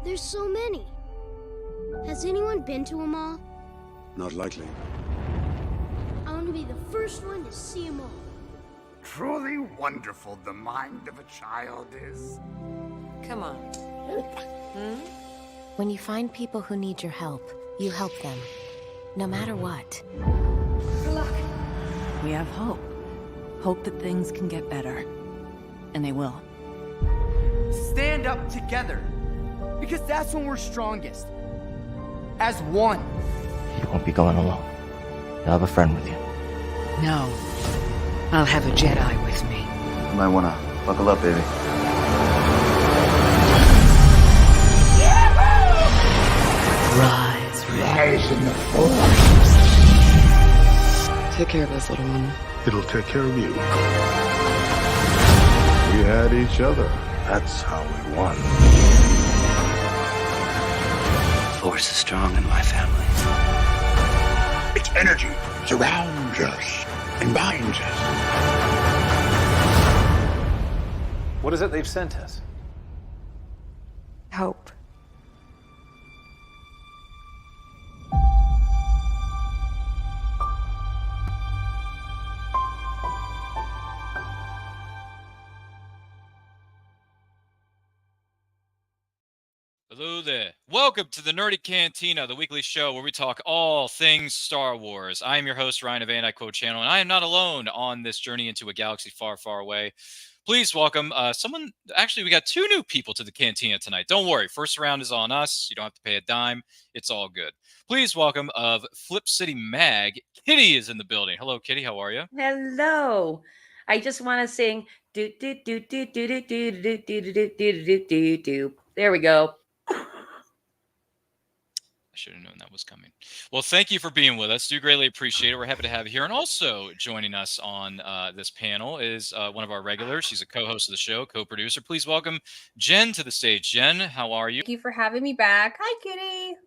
There's so many. Has anyone been to them all? Not likely. I want to be the first one to see them all. Truly wonderful the mind of a child is. Come on. When you find people who need your help, you help them. No matter what. Good luck. We have hope. Hope that things can get better. And they will. Stand up together. Because that's when we're strongest. As one. You won't be going alone. You'll have a friend with you. No. I'll have a Jedi with me. You might wanna buckle up, baby. Rise in the Force. Take care of us, little one. It'll take care of you. We had each other. That's how we won. The Force is strong in my family. Its energy surrounds us and binds us. What is it they've sent us? Hope. Hello there. Welcome to the Nerdy Cantina, the weekly show where we talk all things Star Wars. I am your host, Ryan of And Quote Channel, and I am not alone on this journey into a galaxy far, far away. Please welcome someone. Actually, we got two new people to the Cantina tonight. Don't worry. First round is on us. You don't have to pay a dime. It's all good. Please welcome of Flip City Mag. Kitty is in the building. Hello, Kitty. How are you? Hello. I just want to sing do do do do do do do do do do do do do do. There we go. Should have known that was coming. Well, thank you for being with us. Do greatly appreciate it. We're happy to have you here. And also joining us on this panel is one of our regulars. She's a co-host of the show, co-producer. Please welcome Jen to the stage. Jen, how are you? Thank you for having me back. Hi, Kitty.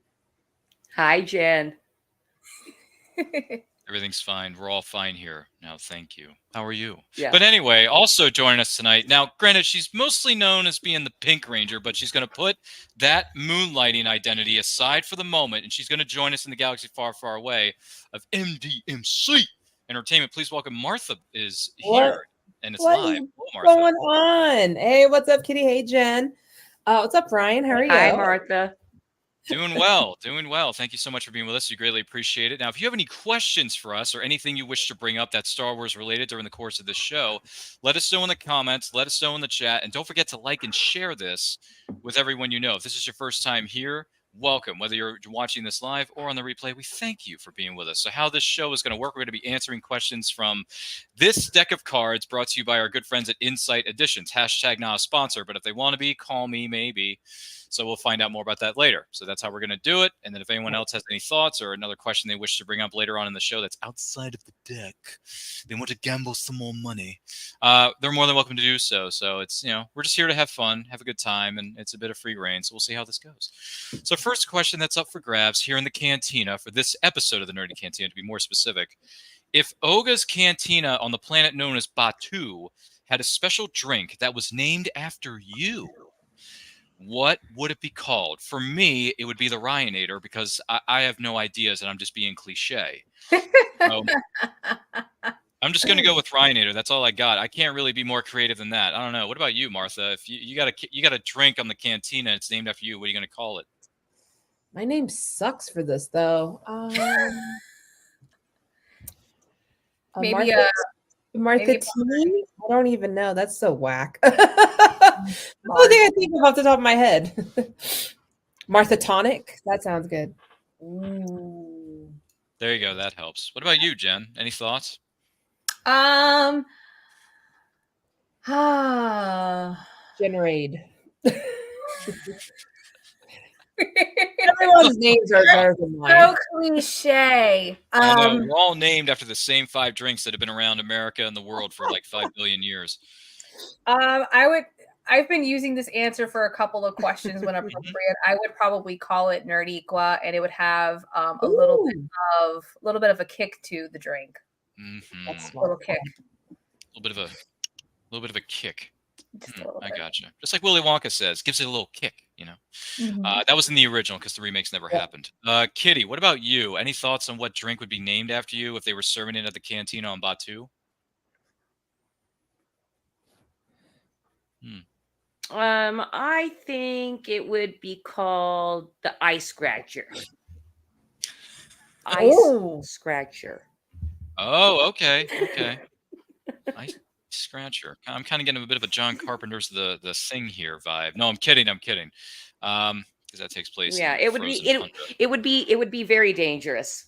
Hi, Jen. Everything's fine. We're all fine here. Now, thank you. How are you? Yeah. But anyway, also joining us tonight. Now, granted, she's mostly known as being the Pink Ranger, but she's going to put that moonlighting identity aside for the moment, and she's going to join us in the galaxy far, far away of MDMC Entertainment. Please welcome Martha is here, and it's live. What's going on? Hey, what's up, Kitty? Hey, Jen. What's up, Ryan? How are you? Hi, Martha. Doing well, doing well. Thank you so much for being with us. We greatly appreciate it. Now, if you have any questions for us or anything you wish to bring up that's Star Wars related during the course of this show, let us know in the comments, let us know in the chat, and don't forget to like and share this with everyone you know. If this is your first time here, welcome. Whether you're watching this live or on the replay, we thank you for being with us. So how this show is going to work, we're going to be answering questions from this deck of cards brought to you by our good friends at Insight Editions. Hashtag not a sponsor, but if they want to be, call me, maybe. So we'll find out more about that later. So that's how we're going to do it. And then if anyone else has any thoughts or another question they wish to bring up later on in the show that's outside of the deck, they want to gamble some more money, they're more than welcome to do so. So it's, we're just here to have fun, have a good time, and it's a bit of free reign. So we'll see how this goes. So first question that's up for grabs here in the Cantina for this episode of the Nerdy Cantina, to be more specific. If Oga's Cantina on the planet known as Batuu had a special drink that was named after you, what would it be called? For me, it would be the Ryanator because I have no ideas and I'm just being cliche. So, I'm just going to go with Ryanator. That's all I got. I can't really be more creative than that. I don't know. What about you, Martha? If you got a drink on the Cantina and it's named after you, what are you going to call it? My name sucks for this, though. Maybe Martha maybe T? I don't even know. That's so whack. That's the only thing I think of off the top of my head. Martha Tonic? That sounds good. Ooh. There you go. That helps. What about you, Jen? Any thoughts? Generade. Everyone's names are better than mine. So cliche. I know, we're all named after the same 5 drinks that have been around America and the world for like 5 billion years. I've been using this answer for a couple of questions when appropriate. I would probably call it Nerdiqua, and it would have a little bit of a kick to the drink. Mm-hmm. That's a little kick. A little bit of a kick. Just a little I bit. gotcha. Just like Willy Wonka says, gives it a little kick, you know. Mhm. That was in the original because the remakes never happened. Kitty, what about you? Any thoughts on what drink would be named after you if they were serving it at the cantina on Batu? I think it would be called the Ice Scratcher. Ice Scratcher. Oh, okay, okay. Ice Scratcher. I'm kind of getting a bit of a John Carpenter's the Thing here vibe. No, I'm kidding. I'm kidding. Because that takes place. Yeah, in it would be frozen tundra. it would be very dangerous.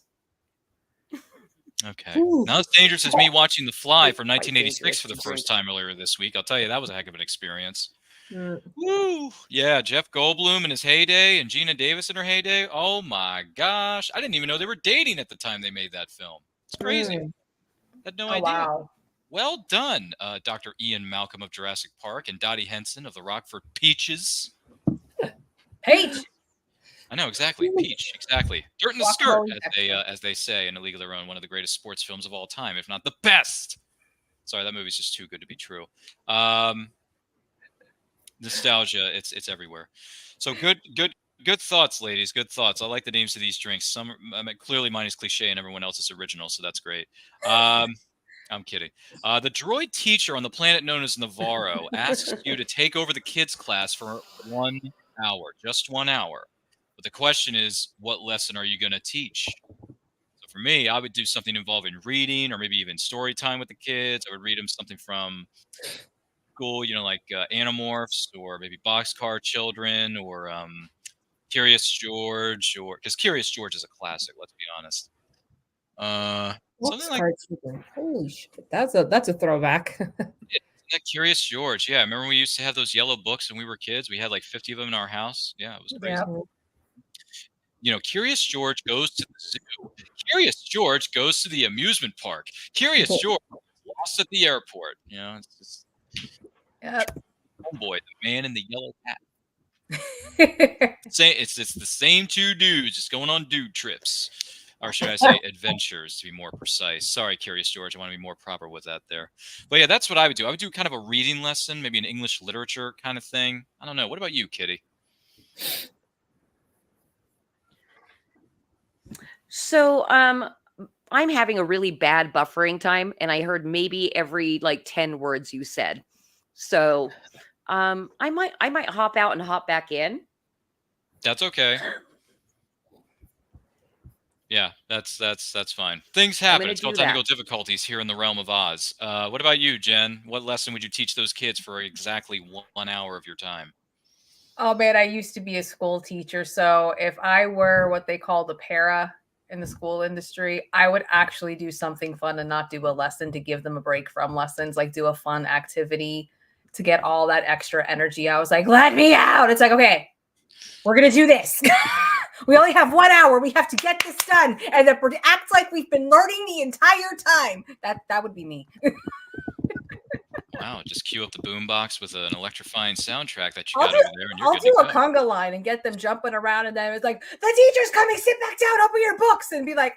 Okay. Not as dangerous as me watching The Fly from Quite 1986 for the dangerous to first time earlier this week. I'll tell you, that was a heck of an experience. Mm. Woo! Yeah, Jeff Goldblum in his heyday and Gina Davis in her heyday. Oh my gosh. I didn't even know they were dating at the time they made that film. It's crazy. Had no idea. Wow. Well done, Dr. Ian Malcolm of Jurassic Park and Dottie Henson of the Rockford Peaches. Peach. I know, exactly. Peach, exactly. Dirt in the skirt, as they say in A League of Their Own, one of the greatest sports films of all time, if not the best. Sorry, that movie's just too good to be true. Nostalgia, it's everywhere. So good thoughts, ladies. Good thoughts. I like the names of these drinks. Some clearly mine is cliche and everyone else is original, so that's great. I'm kidding. The droid teacher on the planet known as Navarro asks you to take over the kids' class for 1 hour, just 1 hour. But the question is, what lesson are you going to teach? So for me, I would do something involving reading or maybe even story time with the kids. I would read them something from school, like Animorphs or maybe Boxcar Children or Curious George, or because Curious George is a classic. Let's be honest. Something like Holy shit, that's a throwback. yeah, Curious George. Yeah, remember we used to have those yellow books when we were kids. We had like 50 of them in our house. Yeah, it was crazy. Yeah. Curious George goes to the zoo. Curious George goes to the amusement park. Curious George lost at the airport. It's just oh boy, the man in the yellow hat. It's the same two dudes just going on dude trips. Or should I say adventures, to be more precise. Sorry, Curious George. I want to be more proper with that there. But yeah, that's what I would do. I would do kind of a reading lesson, maybe an English literature kind of thing. I don't know. What about you, Kitty? So, I'm having a really bad buffering time, and I heard maybe every 10 words you said. So, I might hop out and hop back in. That's okay. Yeah, that's fine. Things happen. It's called technical difficulties here in the realm of Oz. What about you, Jen? What lesson would you teach those kids for exactly 1 hour of your time? Oh man, I used to be a school teacher, so if I were what they call the para in the school industry, I would actually do something fun and not do a lesson to give them a break from lessons, like do a fun activity to get all that extra energy. I was like, let me out. It's like, okay, we're going to do this. We only have 1 hour. We have to get this done. And then act like we've been learning the entire time. That would be me. Wow, just cue up the boombox with an electrifying soundtrack that you got over there, and you're I'll good do to a go. conga line and get them jumping around, and then it's like, the teacher's coming, sit back down, open your books, and be like,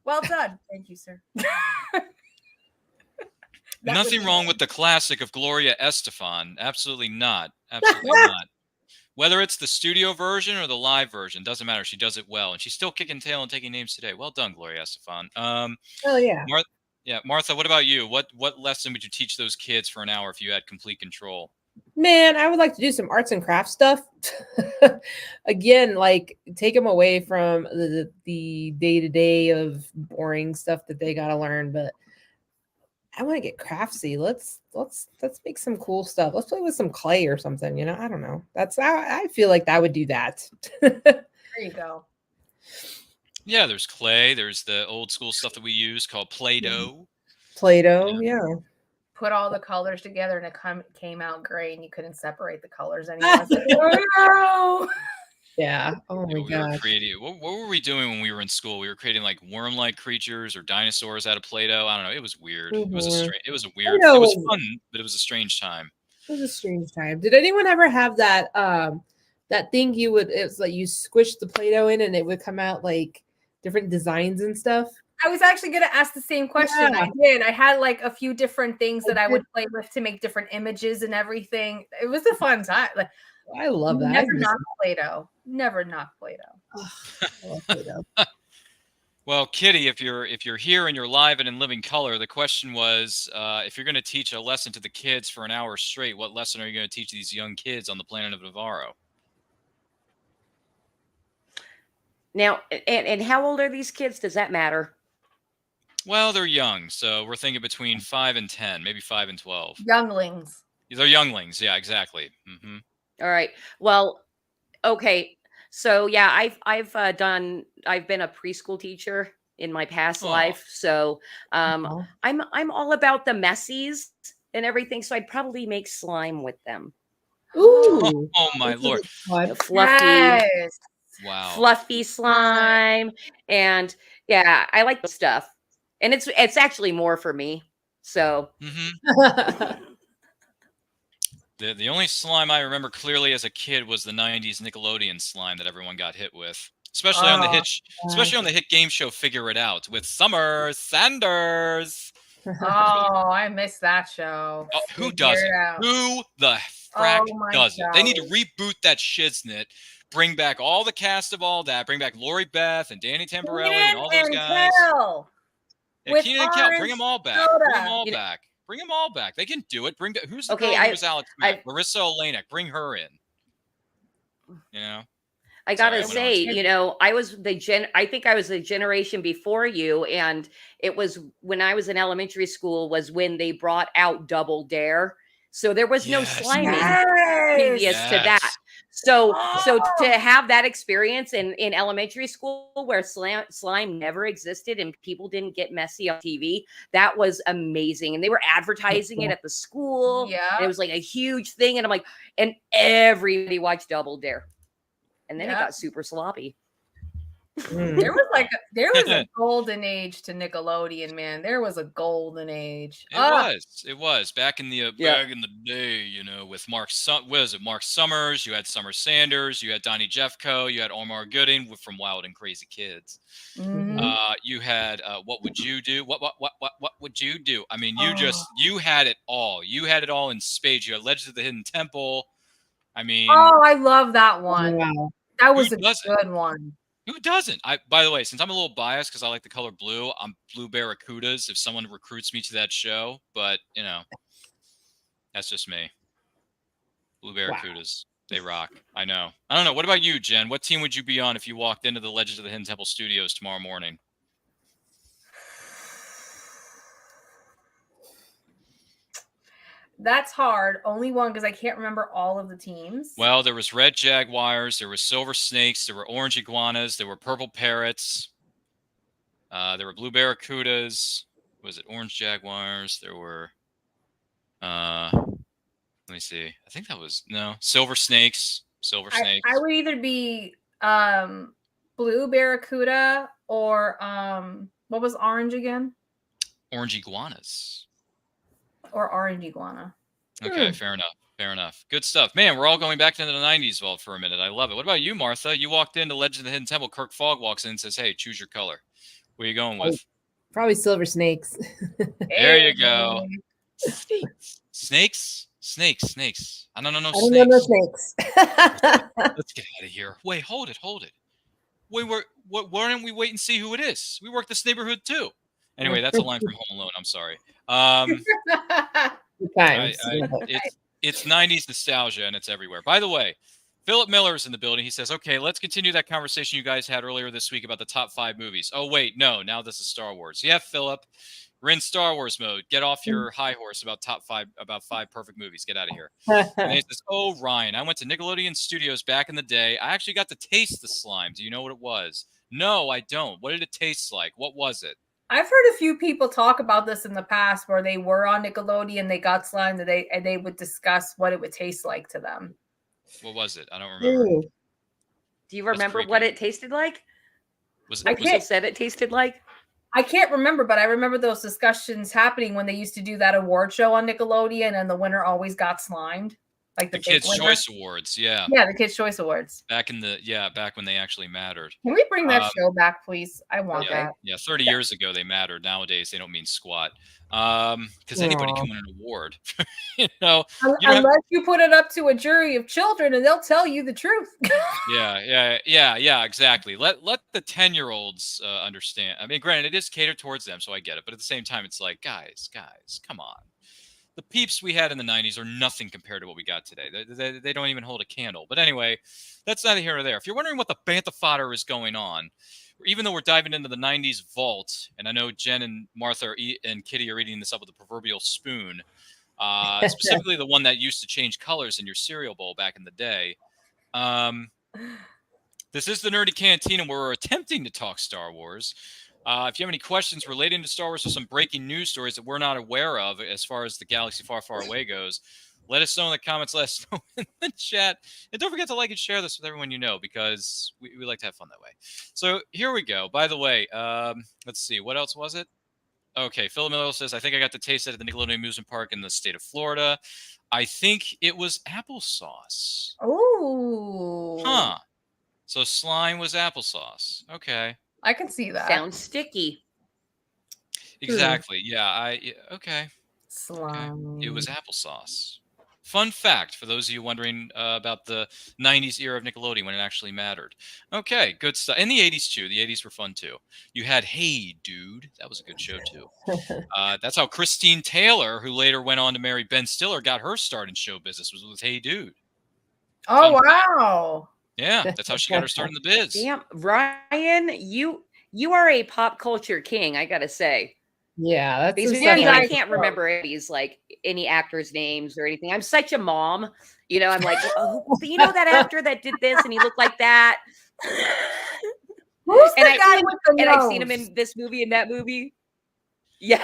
well done. Thank you, sir. Nothing wrong with the classic of Gloria Estefan. Absolutely not. Absolutely not. Whether it's the studio version or the live version, doesn't matter. She does it well, and she's still kicking tail and taking names today. Well done, Gloria Estefan. Oh yeah. Martha, what about you? What lesson would you teach those kids for an hour if you had complete control? Man, I would like to do some arts and crafts stuff. Again, take them away from the day-to-day of boring stuff that they got to learn, but I want to get craftsy. Let's make some cool stuff. Let's play with some clay or something, I don't know. That's how I feel like that would do that. There you go. Yeah, there's clay. There's the old school stuff that we use called Play-Doh. Play-Doh, yeah. Put all the colors together and it came out gray and you couldn't separate the colors anymore. Like, oh, no! Yeah. Oh my God. What were we doing when we were in school? We were creating like worm-like creatures or dinosaurs out of Play-Doh. I don't know. It was weird. Mm-hmm. It was weird. It was fun, but it was a strange time. It was a strange time. Did anyone ever have that that thing it's like you squish the Play-Doh in and it would come out like different designs and stuff? I was actually going to ask the same question. Yeah. I did. I had like a few different things that I would play with to make different images and everything. It was a fun time. Like, I love that. Never knock Play-Doh. Never knock Play-Doh. I love Play-Doh. Well, Kitty, if you're here and you're live and in living color, the question was, if you're going to teach a lesson to the kids for an hour straight, what lesson are you going to teach these young kids on the planet of Navarro? Now, and how old are these kids? Does that matter? Well, they're young, so we're thinking between 5 and 10, maybe 5 and 12. Younglings. They're younglings, yeah, exactly. Mm-hmm. All right. Well, okay. So yeah, I've been a preschool teacher in my past life. So I'm all about the messies and everything. So I'd probably make slime with them. Ooh. Oh my Lord. Fluffy. Yes. Wow. Fluffy slime. And yeah, I like the stuff. And it's actually more for me. So The only slime I remember clearly as a kid was the 90s Nickelodeon slime that everyone got hit with. Especially on the hit game show Figure It Out with Summer Sanders. Oh, I missed that show. Oh, who does it? Who the frack does it? They need to reboot that shiznit. Bring back all the cast of all that. Bring back Lori Beth and Danny Tamborelli and all those guys. Yeah, Keenan and Kel. Bring them all back. Bring them all back. Bring them all back. They can do it. Bring who's the girl who was Alex Mack? Marissa Olenek. Bring her in. You know. I gotta say, you know, I think I was the generation before you, and it was when I was in elementary school was when they brought out Double Dare. So there was no slime previous to that. So to have that experience in elementary school where slime never existed and people didn't get messy on TV, that was amazing. And they were advertising it at the school. Yeah. And it was like a huge thing. And I'm like, and everybody watched Double Dare. And then it got super sloppy. There was a golden age to Nickelodeon, man. There was a golden age. It was back in the day, you know, with Mark Summers, you had Summer Sanders, you had Donnie Jeffco, you had Omar Gooding from Wild and Crazy Kids. You had What Would You Do? What would you do? I mean, you had it all. You had it all in spades. You had Legends of the Hidden Temple. I mean, I love that one. Wow. That was a good one. Who doesn't? By the way, since I'm a little biased because I like the color blue, I'm Blue Barracudas if someone recruits me to that show. But, you know, that's just me. Blue Barracudas. They rock. I know. I don't know. What about you, Jen? What team would you be on if you walked into the Legends of the Hidden Temple studios tomorrow morning? That's hard. Only one because I can't remember all of the teams. Well, there was red jaguars, there were silver snakes, there were orange iguanas, there were purple parrots, there were blue barracudas. Was it orange jaguars? There were, let me see. I think that was silver snakes. Silver snakes. I would either be blue barracuda or what was orange again? Orange iguanas. Or orange iguana. Okay, fair enough. Fair enough. Good stuff. Man, we're all going back into the 90s for a minute. I love it. What about you, Martha? You walked into Legend of the Hidden Temple. Kirk Fogg walks in and says, hey, choose your color. What are you going with? Probably silver snakes. There you go. Snakes? Snakes. I don't know snakes. I don't know snakes. Let's get out of here. Wait, hold it. Why don't we wait and see who it is? We work this neighborhood too. Anyway, that's a line from Home Alone. I'm sorry. It's 90s nostalgia and it's everywhere. By the way, Philip Miller's in the building. He says, okay, let's continue that conversation you guys had earlier this week about the top 5 movies. Oh, wait, no, now this is Star Wars. Yeah, Philip, we're in Star Wars mode. Get off your high horse about about 5 perfect movies. Get out of here. And he says, oh, Ryan, I went to Nickelodeon Studios back in the day. I actually got to taste the slime. Do you know what it was? No, I don't. What did it taste like? What was it? I've heard a few people talk about this in the past where they were on Nickelodeon, they got slime, and they would discuss what it would taste like to them. What was it? I don't remember. Do you remember what it tasted like? Was it said it tasted like? I can't remember, but I remember those discussions happening when they used to do that award show on Nickelodeon, and the winner always got slimed. Like the big Kids' winner. Choice Awards. Yeah. Yeah, the Kids' Choice Awards. Back when they actually mattered. Can we bring that show back, please? I want Yeah, that. yeah. 30 years ago they mattered. Nowadays they don't mean squat. Because anybody Aw. can win an award. You know, you don't have- Unless you put it up to a jury of children and they'll tell you the truth. yeah, exactly. Let the 10-year-olds understand. I mean, granted, it is catered towards them, so I get it. But at the same time, it's like, guys, come on. The peeps we had in the 90s are nothing compared to what we got today. They don't even hold a candle. But anyway, that's neither here nor there. If you're wondering what the bantha fodder is going on, even though we're diving into the 90s vault, and I know Jen and Martha and Kitty are eating this up with a proverbial spoon, specifically the one that used to change colors in your cereal bowl back in the day. This is the Nerdy Cantina where we're attempting to talk Star Wars. If you have any questions relating to Star Wars or some breaking news stories that we're not aware of as far as the galaxy far, far away goes, let us know in the comments, let us know in the chat. And don't forget to like and share this with everyone you know, because we like to have fun that way. So here we go. By the way, let's see. What else was it? Okay, Phil Miller says, I think I got to taste it at the Nickelodeon Amusement Park in the state of Florida. I think it was applesauce. Oh. Huh. So slime was applesauce. Okay. I can see that. Sounds sticky. Exactly. Yeah. Okay. Slime. It was applesauce. Fun fact for those of you wondering about the 90s era of Nickelodeon when it actually mattered. Okay, good stuff. And the 80s too. The 80s were fun too. You had Hey Dude. That was a good show too. That's how Christine Taylor, who later went on to marry Ben Stiller, got her start in show business, was with Hey Dude. Oh, wow. Yeah, that's how she got her start in the biz. Damn, Ryan, you are a pop culture king, I gotta say. Yeah, that's Because I can't remember any actors' names or anything. I'm such a mom, you know. I'm like, oh, you know that actor that did this and he looked like that. Who's the guy with the and nose? I've seen him in this movie and that movie. Yeah.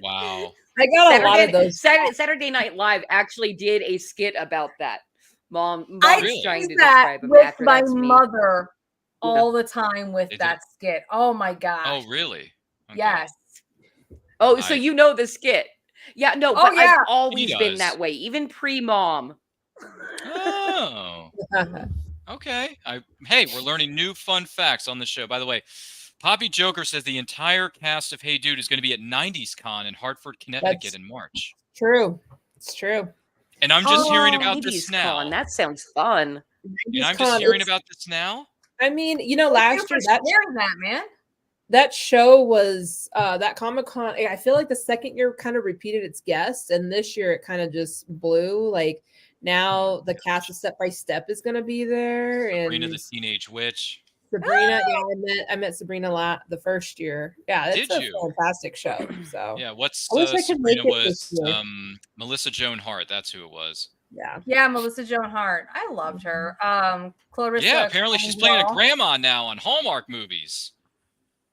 Wow. I got a lot of those. Saturday Night Live actually did a skit about that. Mom's trying to that describe him with after my that's me. mother all the time with that skit. Oh my gosh. Oh, really? Okay. Yes. Oh, so you know the skit. Yeah, no, but yeah. I've always been that way, even pre-mom. Oh. Okay. Hey, we're learning new fun facts on the show. By the way, Poppy Joker says the entire cast of Hey Dude is going to be at 90s Con in Hartford, Connecticut in March. True. It's true. And I'm just hearing about this 90s now. Con. That sounds fun. And I'm just hearing about this now. I mean, you know, last year that man. That show was that Comic-Con. I feel like the second year kind of repeated its guests, and this year it kind of just blew. Like now the cast of Step by Step is going to be there, Sabrina and the Teenage Witch. Sabrina. Yeah, I met Sabrina the first year. Yeah, it's Did you? fantastic show. So Yeah, what's I wish I could make Sabrina it this was year. Melissa Joan Hart. That's who it was. Yeah, Melissa Joan Hart. I loved her. Clarissa. Yeah, apparently she's playing a Cunningham. grandma now on Hallmark movies.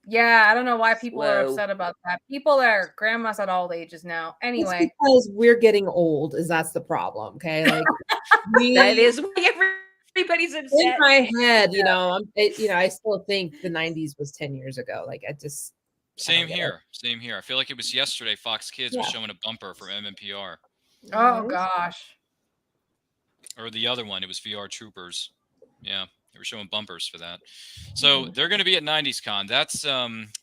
Yeah, I don't know why people are Whoa. upset about that. People are grandmas at all ages now. It's Anyway, because we're getting old. That's the problem. Okay, like That is why everybody's in upset. my head. You know, I still think the '90s was 10 years ago. Like I just Same here. Same here. I feel like it was yesterday. Fox Kids was showing a bumper from MMPR, oh gosh. or the other one. It was VR Troopers. Yeah, they were showing bumpers for that. So they're going to be at 90s Con. That's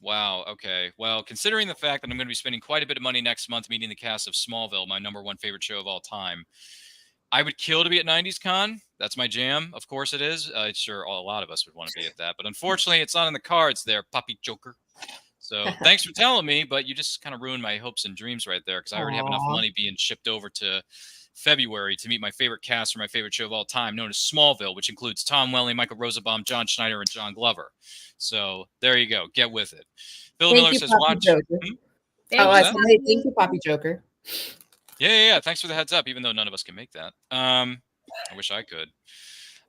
wow. Okay. Well, considering the fact that I'm going to be spending quite a bit of money next month meeting the cast of Smallville, my #1 favorite show of all time, I would kill to be at 90s Con. That's my jam. Of course it is. Sure, a lot of us would want to be at that, but unfortunately, it's not in the cards there, Poppy Joker. So thanks for telling me, but you just kind of ruined my hopes and dreams right there because I already have enough money being shipped over to February to meet my favorite cast for my favorite show of all time, known as Smallville, which includes Tom Welling, Michael Rosenbaum, John Schneider, and John Glover. So there you go. Get with it. Phil Miller says, watch. Thank you, Poppy Joker. Yeah. Thanks for the heads up, even though none of us can make that. I wish I could.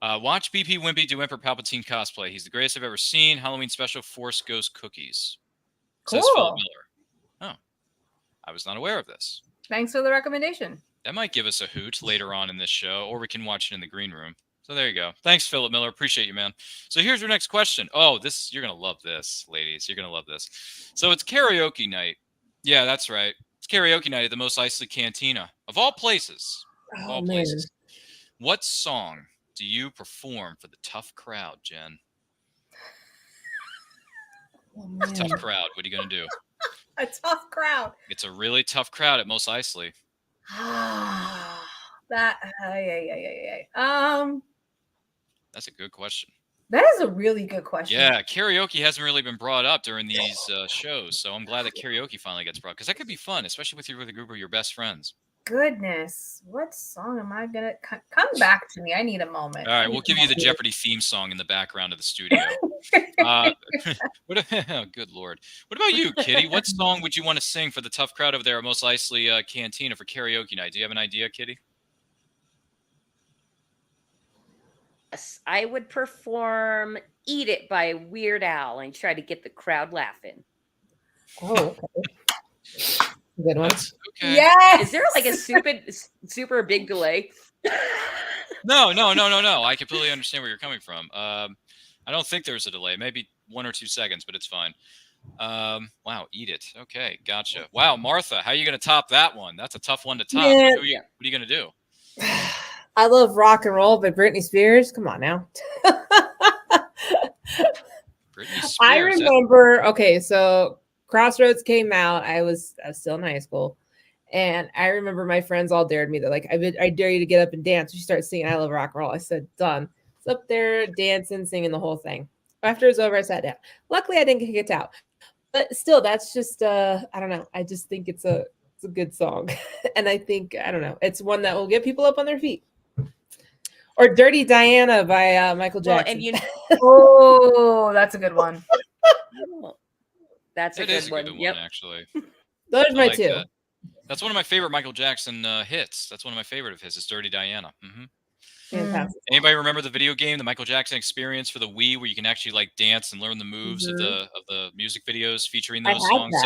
Watch BP Wimpy do Emperor Palpatine cosplay. He's the greatest I've ever seen. Halloween special Force Ghost Cookies. Says Phil Miller. Oh, I was not aware of this. Thanks for the recommendation. That might give us a hoot later on in this show, or we can watch it in the green room. So there you go. Thanks, Philip Miller. Appreciate you, man. So here's your next question. Oh, you're going to love this, ladies. You're going to love this. So it's karaoke night. Yeah, that's right. It's karaoke night at the Mos Eisley Cantina. Of all places, Of Oh all man. places. What song do you perform for the tough crowd, Jen? Oh It's a tough man. crowd. What are you going to do? A tough crowd. It's a really tough crowd at Mos Eisley. That That's a good question. that is a really good question. Yeah, karaoke hasn't really been brought up during these shows, so I'm glad that karaoke finally gets brought, because that could be fun, especially with a group of your best friends. Goodness, what song am I gonna come back to me? I need a moment. All right, we'll give you the Jeopardy theme song in the background of the studio. Oh, good Lord. What about you, Kitty? What song would you want to sing for the tough crowd over there at Mos Eisley Cantina for karaoke night? Do you have an idea, Kitty? Yes, I would perform "Eat It" by Weird Al and try to get the crowd laughing. Oh, okay. Good one. Okay. Yes. Is there like a super big delay? No. I completely understand where you're coming from. I don't think there's a delay. Maybe 1 or 2 seconds, but it's fine. Wow, Eat It. Okay, gotcha. Wow, Martha, how are you going to top that one? That's a tough one to top. Man. What are you going to do? I love Rock and Roll by Britney Spears. Come on now. Britney Spears. I remember, okay, so Crossroads came out. I was still in high school. And I remember my friends all dared me. They're like, I dare you to get up and dance. She started singing I Love Rock and Roll. I said, done. It's up there dancing, singing the whole thing. After it was over, I sat down. Luckily, I didn't get kicked out. But still, that's just, I don't know. I just think it's a good song. And I think, I don't know, it's one that will get people up on their feet. Or Dirty Diana by Michael Jackson. Well, and oh, that's a good one. That's a good one. Yep. Actually. Those are my two. That's one of my favorite Michael Jackson hits. That's one of my favorite of his is Dirty Diana. Mm-hmm. Fantastic. Anybody remember the video game, the Michael Jackson Experience for the Wii, where you can actually like dance and learn the moves of the music videos featuring those songs?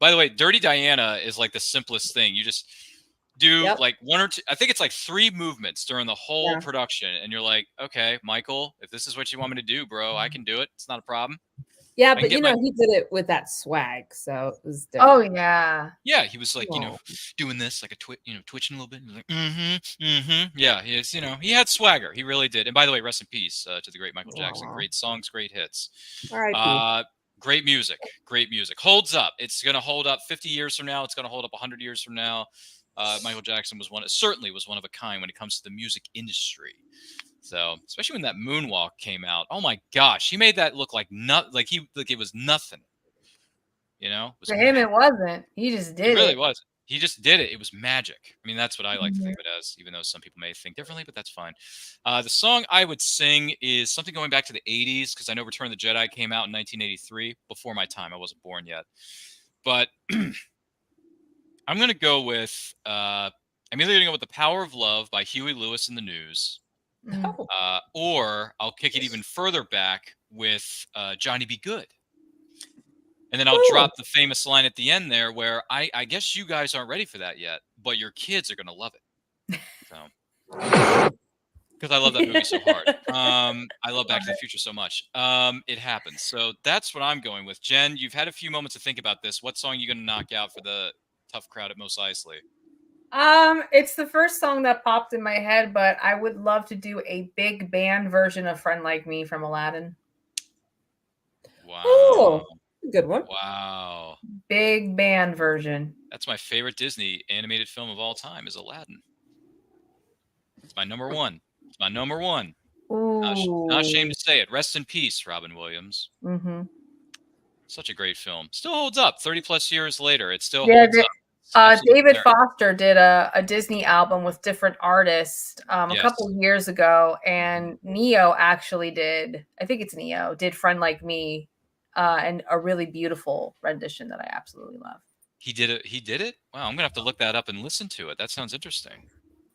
By the way, Dirty Diana is like the simplest thing. You just do like 1 or 2, I think it's like 3 movements during the whole production, and you're like, okay, Michael, if this is what you want me to do, bro, I can do it. It's not a problem. Yeah, but he did it with that swag, so it was different. Oh yeah. Yeah, he was like, doing this like a twitching a little bit. He was like, Yeah, he had swagger. He really did. And by the way, rest in peace to the great Michael Jackson. Great songs, great hits. Great music. Great music. Holds up. It's gonna hold up 50 years from now. It's gonna hold up 100 years from now. Michael Jackson certainly was one of a kind when it comes to the music industry. So, especially when that moonwalk came out, oh my gosh, he made that look like it was nothing. For him, it wasn't. He just did it. It really was. He just did it. It was magic. I mean, that's what I like to think of it as, even though some people may think differently, but that's fine. The song I would sing is something going back to the 80s, because I know Return of the Jedi came out in 1983, before my time. I wasn't born yet. But I'm going to go with, I'm either going to go with The Power of Love by Huey Lewis and the News. Or I'll kick it even further back with Johnny Be Good. And then I'll drop the famous line at the end there where I guess you guys aren't ready for that yet, but your kids are going to love it. So, because I love that movie so hard. I love Back to the Future so much. It happens. So that's what I'm going with. Jen, you've had a few moments to think about this. What song are you going to knock out for the tough crowd at Mos Eisley? It's the first song that popped in my head, but I would love to do a big band version of Friend Like Me from Aladdin. Wow. Oh, good one. Wow. Big band version. That's my favorite Disney animated film of all time is Aladdin. It's my number one. It's my number one. Not ashamed to say it. Rest in peace, Robin Williams. Mm-hmm. Such a great film. Still holds up. 30 plus years later, it still holds up. David Foster did a Disney album with different artists a couple years ago, and Neo actually did. I think it's Neo did "Friend Like Me," and a really beautiful rendition that I absolutely love. He did it. He did it. Wow, I'm gonna have to look that up and listen to it. That sounds interesting.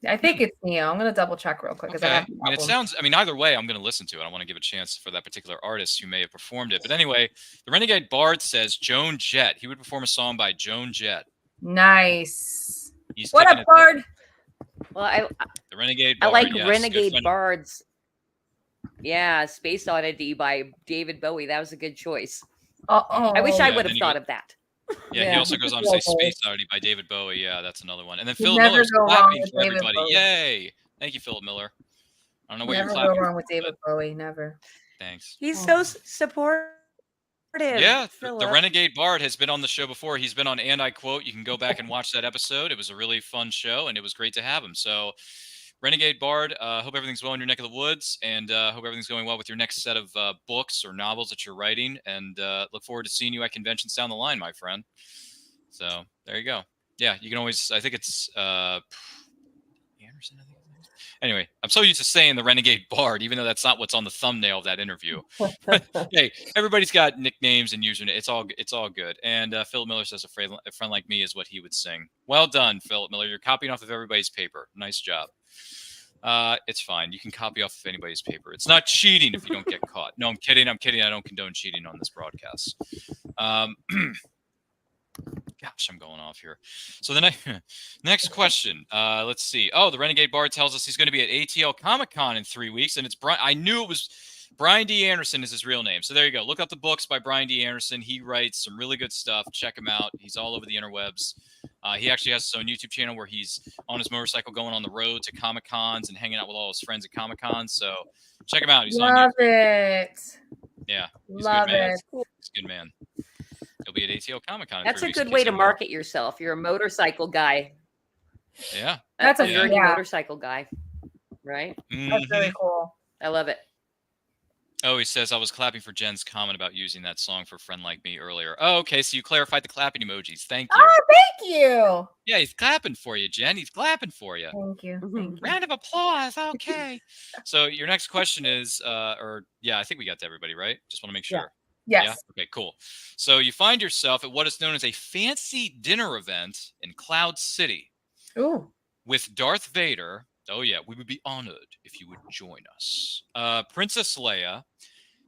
I think it's Neo. I'm gonna double check real quick. Okay. It sounds. Either way, I'm gonna listen to it. I want to give a chance for that particular artist who may have performed it. But anyway, the Renegade Bard says Joan Jett. He would perform a song by Joan Jett. Nice. What up, Bard? Well, the Renegade Bard. I like Renegade Bards. Yeah, Space Oddity by David Bowie. That was a good choice. I wish I would have thought of that. Yeah, he also goes on to say Space Oddity by David Bowie. Yeah, that's another one. And then You Philip never Miller's go wrong clapping with for David everybody. Bowie. Yay! Thank you, Philip Miller. I don't know what Never you're go clapping wrong for, with David Bowie. Never. Thanks. He's so supportive. Yeah, the Philip. Renegade Bard has been on the show before. He's been on And I Quote. You can go back and watch that episode. It was a really fun show, and it was great to have him. So, Renegade Bard, hope everything's well in your neck of the woods, and hope everything's going well with your next set of books or novels that you're writing, and look forward to seeing you at conventions down the line, my friend. So, there you go. Yeah, you can always, I think it's Anderson, I think. Anyway, I'm so used to saying the Renegade Bard, even though that's not what's on the thumbnail of that interview. Hey, everybody's got nicknames and username. It's all good. And Philip Miller says a friend like me is what he would sing. Well done, Philip Miller. You're copying off of everybody's paper. Nice job. It's fine. You can copy off of anybody's paper. It's not cheating if you don't get caught. No, I'm kidding. I don't condone cheating on this broadcast. Gosh, I'm going off here. So the next question. Let's see. Oh, the Renegade Bard tells us he's going to be at ATL Comic-Con in 3 weeks, and it's Brian. I knew it was Brian D. Anderson is his real name. So there you go. Look up the books by Brian D. Anderson. He writes some really good stuff. Check him out. He's all over the interwebs. He actually has his own YouTube channel where he's on his motorcycle going on the road to Comic-Cons and hanging out with all his friends at Comic-Cons. So check him out. He's Love it. Yeah. He's Love a good man. it. He's a good man. He'll be at ATL Comic-Con. That's a good way to market yourself. You're a motorcycle guy. Yeah. That's a Yeah. nerdy motorcycle guy, right? That's really cool. I love it. Oh, he says, I was clapping for Jen's comment about using that song for Friend Like Me earlier. Oh, okay. So you clarified the clapping emojis. Thank you. Oh, thank you. Yeah, he's clapping for you, Jen. He's clapping for you. Thank you. Thank you. Round of applause. Okay. So your next question is, I think we got to everybody, right? Just want to make sure. Yes. Yeah? Okay, cool. So you find yourself at what is known as a fancy dinner event in Cloud City. Ooh. With Darth Vader. Oh, yeah, we would be honored if you would join us. Princess Leia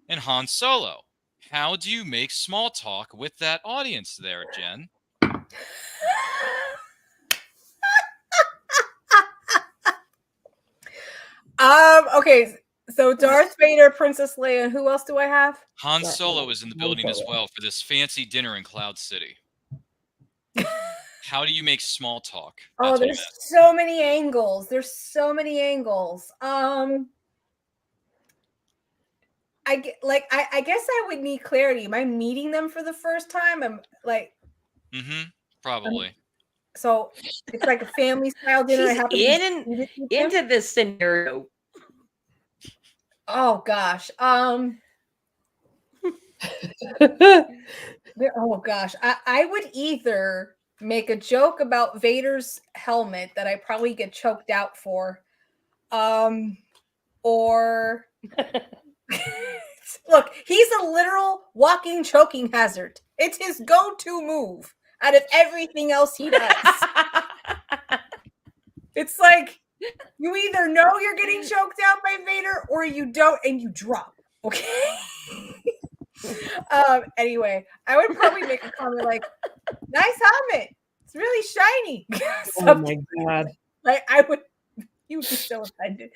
and Han Solo. How do you make small talk with that audience there, Jen? Okay, so Darth Vader, Princess Leia, and who else do I have? Han Solo is in the building as well for this fancy dinner in Cloud City. How do you make small talk? Oh, there's so many angles. There's so many angles. I guess I would need clarity. Am I meeting them for the first time? I'm like, probably. So it's like a family style dinner. I have into this scenario. Oh gosh. Oh gosh. I would either make a joke about Vader's helmet that I probably get choked out for. Or look, he's a literal walking choking hazard. It's his go-to move out of everything else he does. It's like you either know you're getting choked out by Vader or you don't and you drop. Okay. Anyway, I would probably make a comment like, nice helmet. It's really shiny. Oh my god. Like you would be so offended.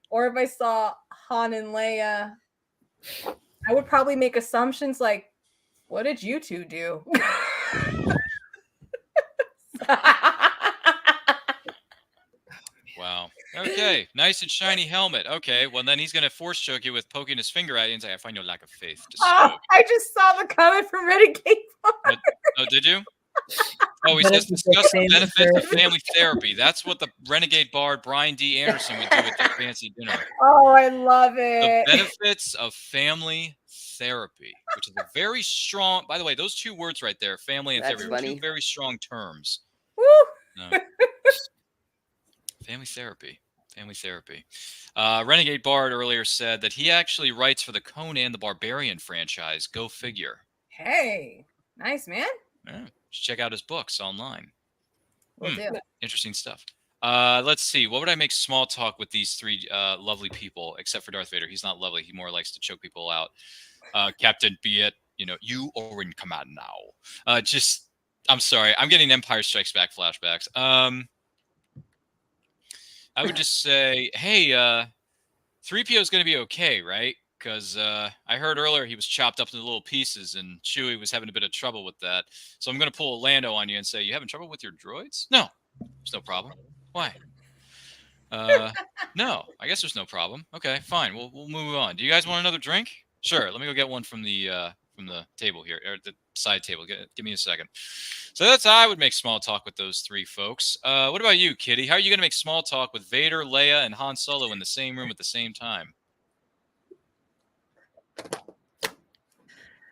Or if I saw Han and Leia, I would probably make assumptions like, what did you two do? Wow. Okay. Nice and shiny helmet. Okay. Well, then he's going to force choke you with poking his finger at you and say, I find your lack of faith. I just saw the comment from Renegade Bard. Oh, did you? Oh, he says discuss the benefits of family therapy. That's what the Renegade Bard Brian D. Anderson would do at the fancy dinner. Oh, I love it. The benefits of family therapy, which is a very strong, by the way, those two words right there, family and therapy, are two very strong terms. Woo! No. Family therapy. Family therapy. Renegade Bard earlier said that he actually writes for the Conan the Barbarian franchise. Go figure. Hey, nice, man. Yeah. Check out his books online. Will do. Interesting stuff. Let's see. What would I make small talk with these three lovely people, except for Darth Vader? He's not lovely. He more likes to choke people out. Captain Beat, you are in command now. I'm sorry. I'm getting Empire Strikes Back flashbacks. I would just say, hey, 3PO is going to be okay, right? because I heard earlier he was chopped up into little pieces, and Chewie was having a bit of trouble with that. So I'm going to pull a Lando on you and say, you having trouble with your droids? No, there's no problem. Why? No, I guess there's no problem. Okay, fine. We'll move on. Do you guys want another drink? Sure. Let me go get one from the table here, or the side table. Give me a second. So that's how I would make small talk with those three folks. What about you, Kitty? How are you going to make small talk with Vader, Leia, and Han Solo in the same room at the same time?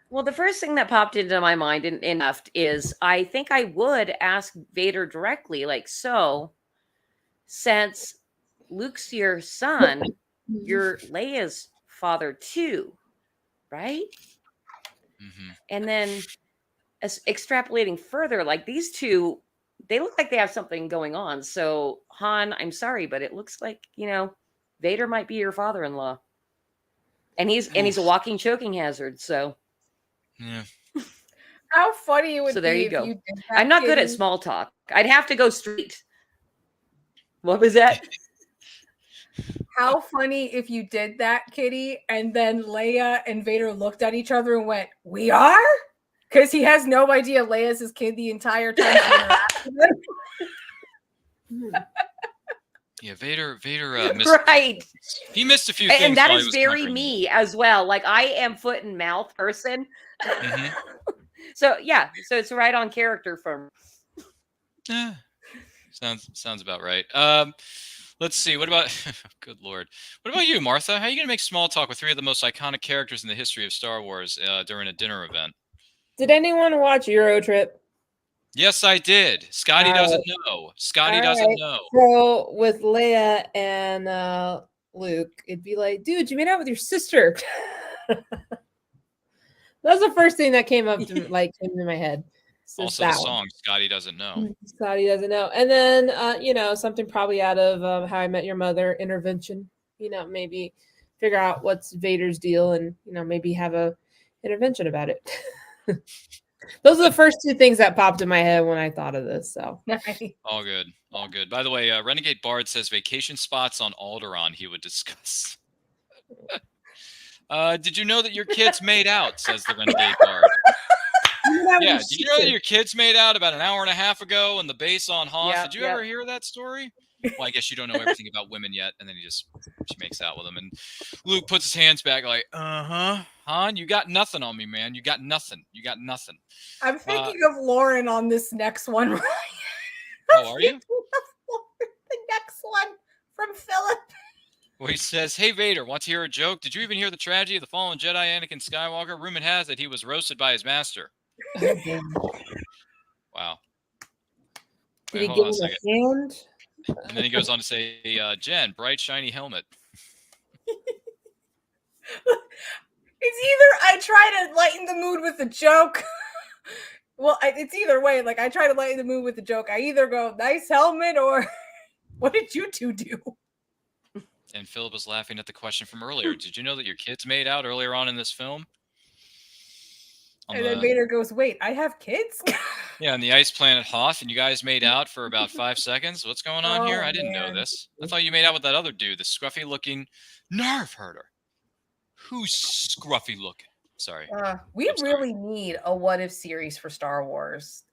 Well, the first thing that popped into my mind enough is I think I would ask Vader directly, like, so since Luke's your son, you're Leia's father too, right? Mm-hmm. And then extrapolating further, like these two, they look like they have something going on. So Han, I'm sorry, but it looks like, Vader might be your father-in-law. And he's a walking choking hazard, so yeah. How funny it would so there be you if go. you did that, I'm not good at Kitty. small talk. I'd have to go straight. What was that? How funny if you did that, Kitty, and then Leia and Vader looked at each other and went, "We are?" Because he has no idea Leia's his kid the entire time. Yeah, Vader missed, Right. he missed a few things. And that while is he was very conquering. me as well. Like I am foot and mouth person. Mhm. So yeah, so it's right on character for me. Yeah. Sounds about right. Let's see. What about good Lord? What about you, Martha? How are you going to make small talk with three of the most iconic characters in the history of Star Wars during a dinner event? Did anyone watch Euro Trip? Yes, I did. Scotty doesn't know. Scotty doesn't know. So with Leia and Luke, it'd be like, dude, you made out with your sister. That's the first thing that came up to came to my head. Also, the song Scotty doesn't know. Scotty doesn't know. And then something probably out of How I Met Your Mother, Intervention. Maybe figure out what's Vader's deal and maybe have a intervention about it. Those are the first two things that popped in my head when I thought of this. So All good. By the way, Renegade Bard says vacation spots on Alderaan he would discuss. Did you know that your kids made out? Says the Renegade Bard. Yeah, did you know that your kids made out about an hour and a half ago in the base on Hoth? Did you ever hear that story? Well, I guess you don't know everything about women yet, and then she makes out with him, and Luke puts his hands back like, Han, you got nothing on me, man. You got nothing. I'm thinking of Lauren on this next one. Right? Oh, are you? The next one from Philip. Well, he says, hey, Vader, want to hear a joke? Did you even hear the tragedy of the fallen Jedi Anakin Skywalker? Rumor has it he was roasted by his master. Wow. Did he give him a hand? And then he goes on to say, Jen, bright, shiny helmet. It's either I try to lighten the mood with a joke. Well, it's either way. Like, I try to lighten the mood with a joke. I either go, nice helmet, or what did you two do? And Philip was laughing at the question from earlier. Did you know that your kids made out earlier on in this film? Then Vader goes, wait, I have kids? Yeah, on the ice planet Hoth, and you guys made out for about 5 seconds. What's going on here? I didn't know this. I thought you made out with that other dude, the scruffy-looking nerve herder. Who's scruffy-looking? Sorry. We really need a what-if series for Star Wars.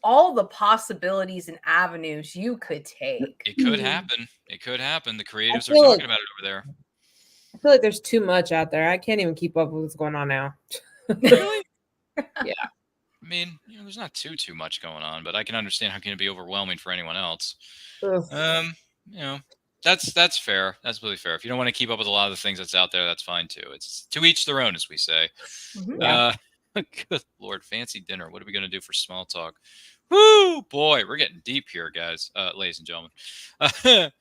All the possibilities and avenues you could take. It could happen. The creatives are talking about it over there. I feel like there's too much out there. I can't even keep up with what's going on now. Really? Yeah. I mean, there's not too much going on, but I can understand how can it be overwhelming for anyone else. Ugh. That's fair. That's really fair. If you don't want to keep up with a lot of the things that's out there, that's fine too. It's to each their own, as we say. Yeah. Good Lord, fancy dinner. What are we going to do for small talk? Woo, boy, we're getting deep here, guys, ladies and gentlemen.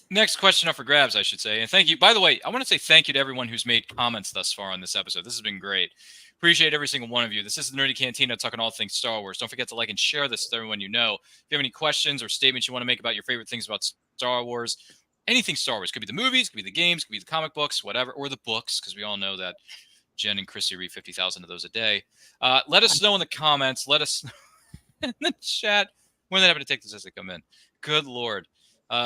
Next question up for grabs, I should say. And thank you. By the way, I want to say thank you to everyone who's made comments thus far on this episode. This has been great. Appreciate every single one of you. This is the Nerdy Cantina talking all things Star Wars. Don't forget to like and share this with everyone you know. If you have any questions or statements you want to make about your favorite things about Star Wars, anything Star Wars. Could be the movies, could be the games, could be the comic books, whatever, or the books, because we all know that Jen and Christy read 50,000 of those a day. Let us know in the comments. Let us know in the chat. We're not having to take this as they come in. Good Lord.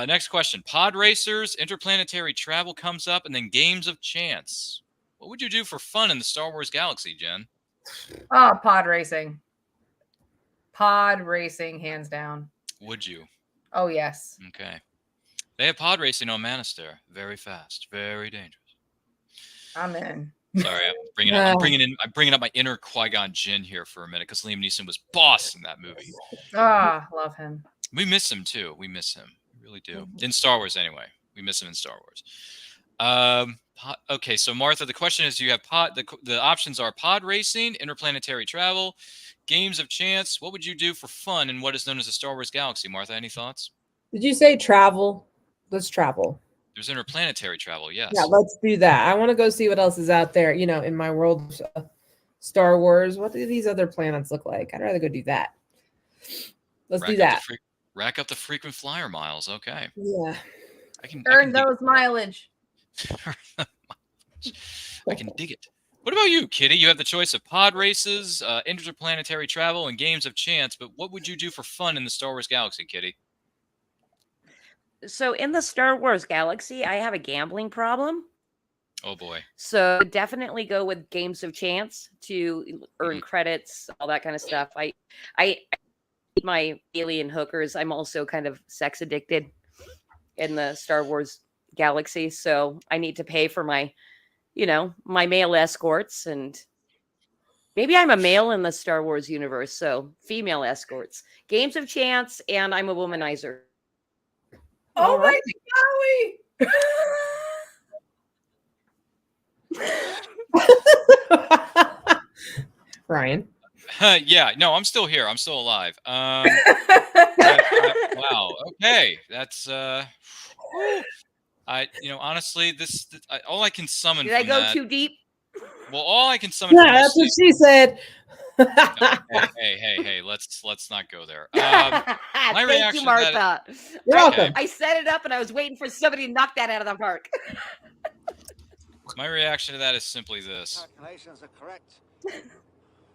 Next question. Pod racers, interplanetary travel comes up, and then games of chance. What would you do for fun in the Star Wars galaxy, Jen? Oh, pod racing. Pod racing, hands down. Would you? Oh, yes. Okay. They have pod racing on Manister. Very fast, very dangerous. I'm in. Sorry, I'm bringing up my inner Qui-Gon Jinn here for a minute because Liam Neeson was boss in that movie. Ah, love him. We miss him too. We miss him. We really do. In Star Wars, anyway. We miss him in Star Wars. Okay, so Martha, the question is: you have the options are pod racing, interplanetary travel, games of chance. What would you do for fun in what is known as the Star Wars galaxy? Martha, any thoughts? Did you say travel? Let's travel. There's interplanetary travel, yes. Yeah, let's do that. I want to go see what else is out there. You know, in my world of Star Wars, what do these other planets look like? I'd rather go do that. Let's do that. Rack up the frequent flyer miles. Okay. Yeah. I can those mileage. I can dig it. What about you, Kitty? You have the choice of pod races, interplanetary travel, and games of chance. But what would you do for fun in the Star Wars galaxy, Kitty? So in the Star Wars galaxy, I have a gambling problem. Oh boy. So definitely go with games of chance to earn credits, all that kind of stuff. I my alien hookers. I'm also kind of sex addicted in the Star Wars galaxy, so I need to pay for my, my male escorts, and maybe I'm a male in the Star Wars universe, so female escorts, games of chance, and I'm a womanizer. Oh my golly! Ryan. Yeah, no, I'm still here. I'm still alive. Wow. Okay, that's honestly, all I can summon. Did I go too deep? Well, all I can summon. Yeah, that's what she said. Hey, let's not go there. Thank you, Martha. You're welcome. I set it up and I was waiting for somebody to knock that out of the park. My reaction to that is simply this. Calculations are correct.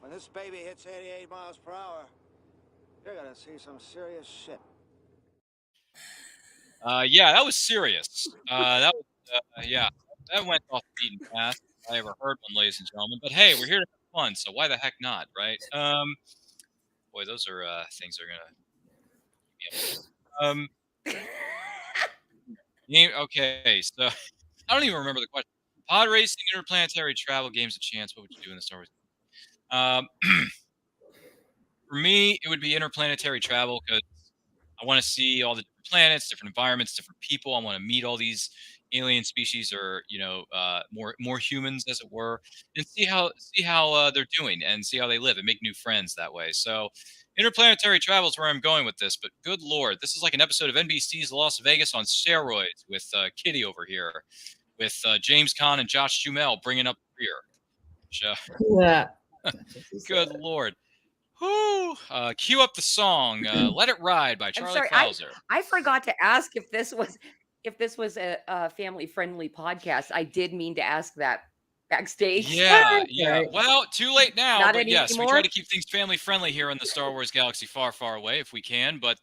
When this baby hits 88 miles per hour, you're gonna see some serious shit. Yeah, that was serious. That went off the beaten path. If I ever heard one, ladies and gentlemen. But hey, we're here to have fun, so why the heck not, right? Boy, those are things that are gonna. Okay, so I don't even remember the question. Pod racing, interplanetary travel, games of chance. What would you do in the Star Wars? For me, it would be interplanetary travel because I want to see all the different planets, different environments, different people. I want to meet all these alien species, or more humans, as it were, and see how they're doing and see how they live and make new friends that way. So, interplanetary travel is where I'm going with this. But good lord, this is like an episode of NBC's Las Vegas on steroids with Kitty over here, with James Caan and Josh Duhamel bringing up the rear. Yeah. Good lord. Whoo. Cue up the song "Let It Ride" by Charlie Krauser. I forgot to ask if this was a family-friendly podcast. I did mean to ask that backstage. Yeah. Well, too late now. Not but yes, anymore? we try to keep things family-friendly here in the Star Wars galaxy, far, far away if we can. But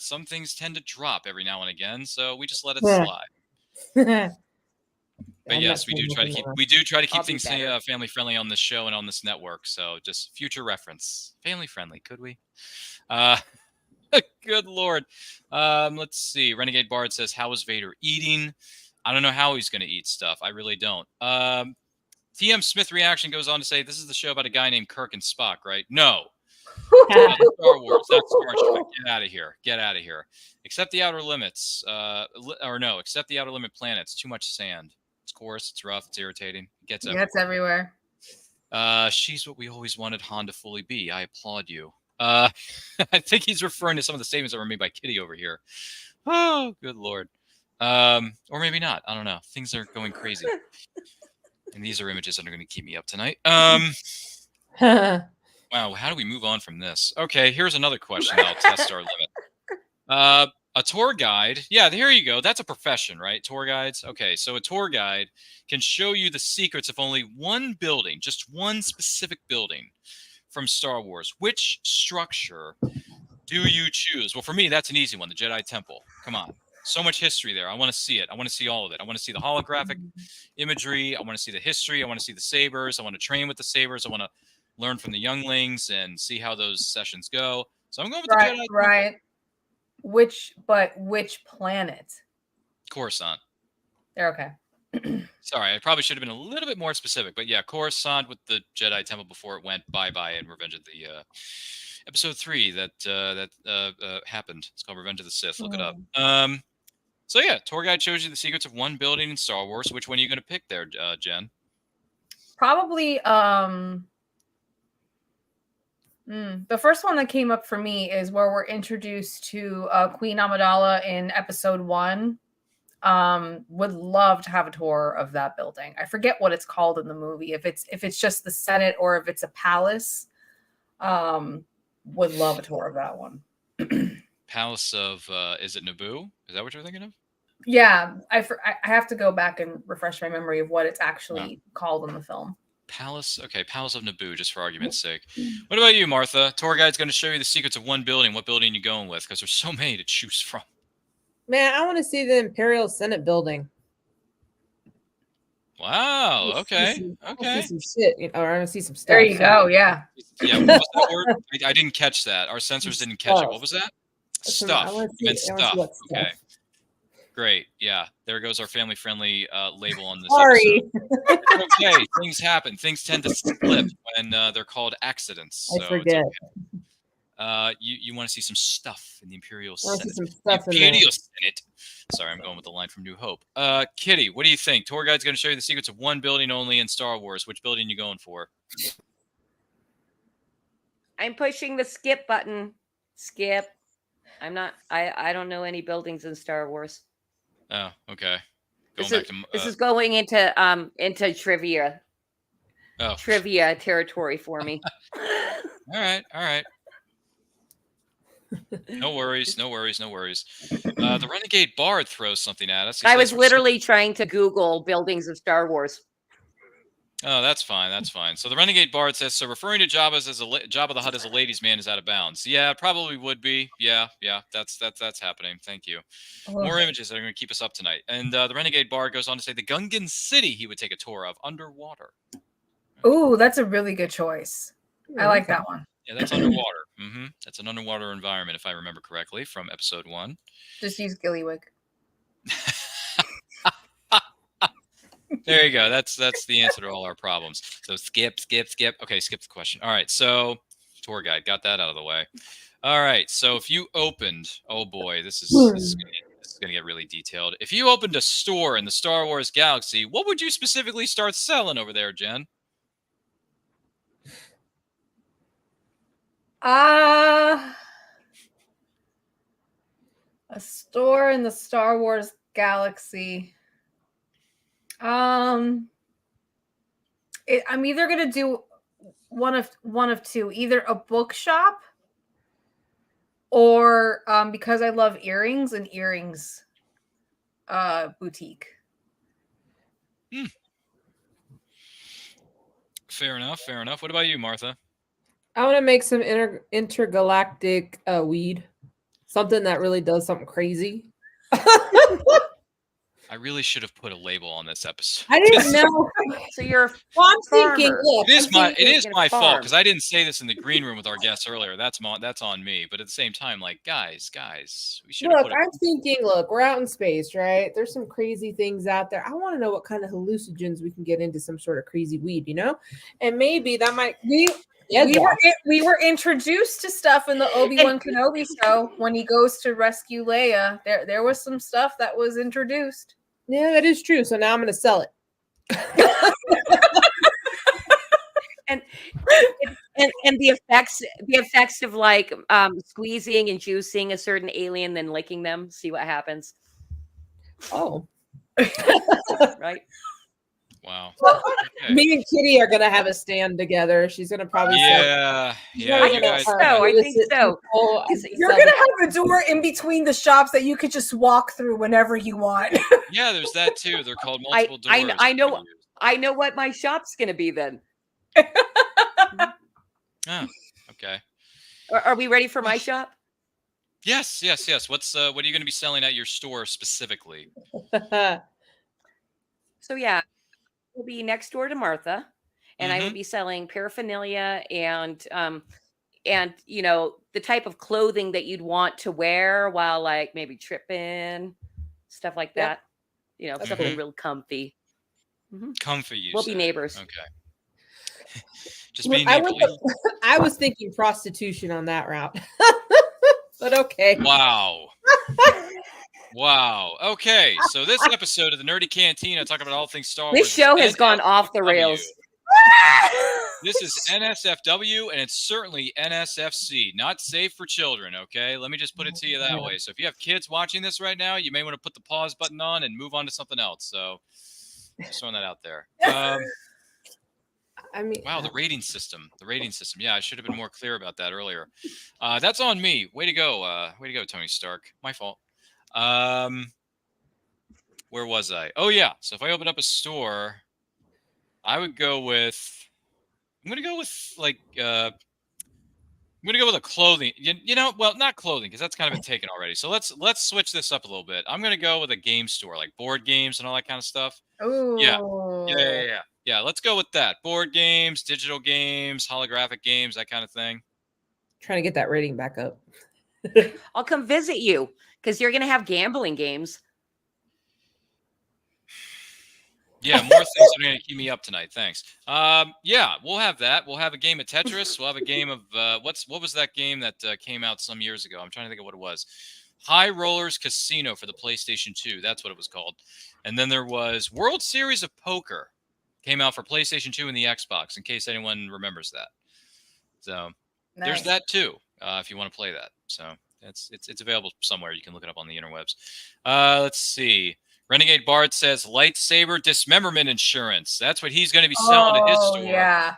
some things tend to drop every now and again, so we just let it slide. But yes, we do try to keep things family friendly on this show and on this network. So just future reference, family friendly. Could we? Good lord. Let's see. Renegade Bard says, "How is Vader eating?" I don't know how he's going to eat stuff. I really don't. TM Smith reaction goes on to say, "This is the show about a guy named Kirk and Spock, right?" No. That's Star Wars. That's Star Trek. Get out of here. Get out of here. Accept the outer limits. Accept the outer limit planets. Too much sand. It's coarse, it's rough, it's irritating. It gets everywhere. She's what we always wanted Han to fully be. I applaud you. I think he's referring to some of the statements that were made by Kitty over here. Oh, good lord. Or maybe not. I don't know. Things are going crazy. And these are images that are going to keep me up tonight. Wow, how do we move on from this? Okay, here's another question that'll test our limit. A tour guide. Yeah, here you go. That's a profession, right? Tour guides. Okay, so a tour guide can show you the secrets of only one building, just one specific building from Star Wars. Which structure do you choose? Well, for me, that's an easy one, the Jedi Temple. Come on. So much history there. I want to see it. I want to see all of it. I want to see the holographic imagery. I want to see the history. I want to see the sabers. I want to train with the sabers. I want to learn from the younglings and see how those sessions go. So I'm going with the Jedi. Right. Which planet? Coruscant. They're okay. Sorry, I probably should have been a little bit more specific, but yeah, Coruscant with the Jedi Temple before it went bye-bye in Revenge of the episode 3 that happened. It's called Revenge of the Sith. Look it up. So yeah, tour guide shows you the secrets of one building in Star Wars. Which one are you going to pick there, Jen? Probably the first one that came up for me is where we're introduced to Queen Amidala in episode 1. Would love to have a tour of that building. I forget what it's called in the movie. If it's just the Senate or if it's a palace, would love a tour of that one. Palace of is it Naboo? Is that what you're thinking of? Yeah, I have to go back and refresh my memory of what it's actually called in the film. Palace. Okay, Palace of Naboo, just for argument's sake. What about you, Martha? Tour guide's going to show you the secrets of one building. What building are you going with? Because there's so many to choose from. Man, I want to see the Imperial Senate building. Wow. Okay. I want to see some shit, or I want to see some stuff. There you go. Yeah. Yeah. What was that word? I didn't catch that. Our sensors didn't catch it. What was that? Stuff. Stuff. Okay. Great. Yeah. There goes our family-friendly label on this episode. Okay. Things happen. Things tend to slip when they're called accidents. So I forget. You want to see some stuff in the Imperial I want Senate. to see some stuff in Imperial there. Senate. Sorry, I'm going with the line from New Hope. Kitty, what do you think? Tour guide's going to show you the secrets of one building only in Star Wars. Which building are you going for? I'm pushing the skip button. Skip. I'm not. I don't know any buildings in Star Wars. Oh, okay. This is going into trivia. Oh. Trivia territory for me. All right. No worries. The Renegade Bard throws something at us. I was literally trying to Google buildings of Star Wars. Oh, that's fine. So the Renegade Bard says, so referring to Jabba the Hutt as a ladies' man is out of bounds. Yeah, probably would be. Yeah, that's happening. Thank you. More images that are going to keep us up tonight. And the Renegade Bard goes on to say the Gungan City he would take a tour of underwater. Ooh, that's a really good choice. I like that one. Yeah, that's underwater. That's an underwater environment, if I remember correctly, from episode 1. Just use Gillywick. There you go. That's the answer to all our problems. So skip. Okay, skip the question. All right. So tour guide got that out of the way. All right. So if you opened, oh boy, this is going to get really detailed. If you opened a store in the Star Wars galaxy, what would you specifically start selling over there, Jen? A store in the Star Wars galaxy. I'm either gonna do one of two, either a bookshop or because I love earrings, an earrings boutique. Fair enough. What about you, Martha? I want to make some intergalactic weed. Something that really does something crazy. I really should have put a label on this episode. I didn't know. So you're. Well, I'm thinking. Look, it is my fault because I didn't say this in the green room with our guests earlier. That's on me. But at the same time, like guys, we should. Look, I'm thinking. Look, we're out in space, right? There's some crazy things out there. I want to know what kind of hallucinogens we can get into some sort of crazy weed, and maybe that might. We were introduced to stuff in the Obi-Wan Kenobi show when he goes to rescue Leia. There was some stuff that was introduced. Yeah, that is true. So now I'm going to sell it. and the effects of like squeezing and juicing a certain alien, then licking them. See what happens. Oh, right. Wow. Okay. Me and Kitty are gonna have a stand together. She's gonna probably I think so. You're gonna have a door in between the shops that you could just walk through whenever you want. Yeah, there's that too. They're called multiple doors. I know what my shop's gonna be then. Oh, okay. Are we ready for my shop? Yes. What are you going to be selling at your store specifically? So yeah, we'll be next door to Martha, and I will Mm-hmm. be selling paraphernalia and the type of clothing that you'd want to wear while like maybe tripping, stuff like Yep. that. That's Something cool. real comfy. Comfy, you We'll be say. neighbors. Okay. Just Well, being neighborly. I was thinking prostitution on that route. But okay. Wow. Wow. Okay. So this episode of the Nerdy Cantina, talking about all things Star Wars. This show has gone off the rails. This is NSFW, and it's certainly NSFC, not safe for children, okay? Let me just put it to you that way. So if you have kids watching this right now, you may want to put the pause button on and move on to something else. So just throwing that out there. I mean, wow, the rating system. Yeah, I should have been more clear about that earlier. That's on me. Way to go, Tony Stark. My fault. Where was I? Oh, yeah. So if I open up a store, I would go with... I'm going to go with, like... I'm going to go with a clothing... well, not clothing, because that's kind of been taken already. So let's switch this up a little bit. I'm going to go with a game store, like board games and all that kind of stuff. Ooh. Yeah, let's go with that. Board games, digital games, holographic games, that kind of thing. Trying to get that rating back up. I'll come visit you because you're going to have gambling games. Yeah, more things are going to keep me up tonight. Thanks. Yeah, we'll have that. We'll have a game of Tetris. We'll have a game of what was that game that came out some years ago? I'm trying to think of what it was. High Rollers Casino for the PlayStation 2. That's what it was called. And then there was World Series of Poker. Came out for PlayStation 2 and the Xbox, in case anyone remembers that. So there's that too, if you want to play that. So it's available somewhere. You can look it up on the interwebs. Let's see. Renegade Bard says lightsaber dismemberment insurance. That's what he's going to be selling at his store. Yeah,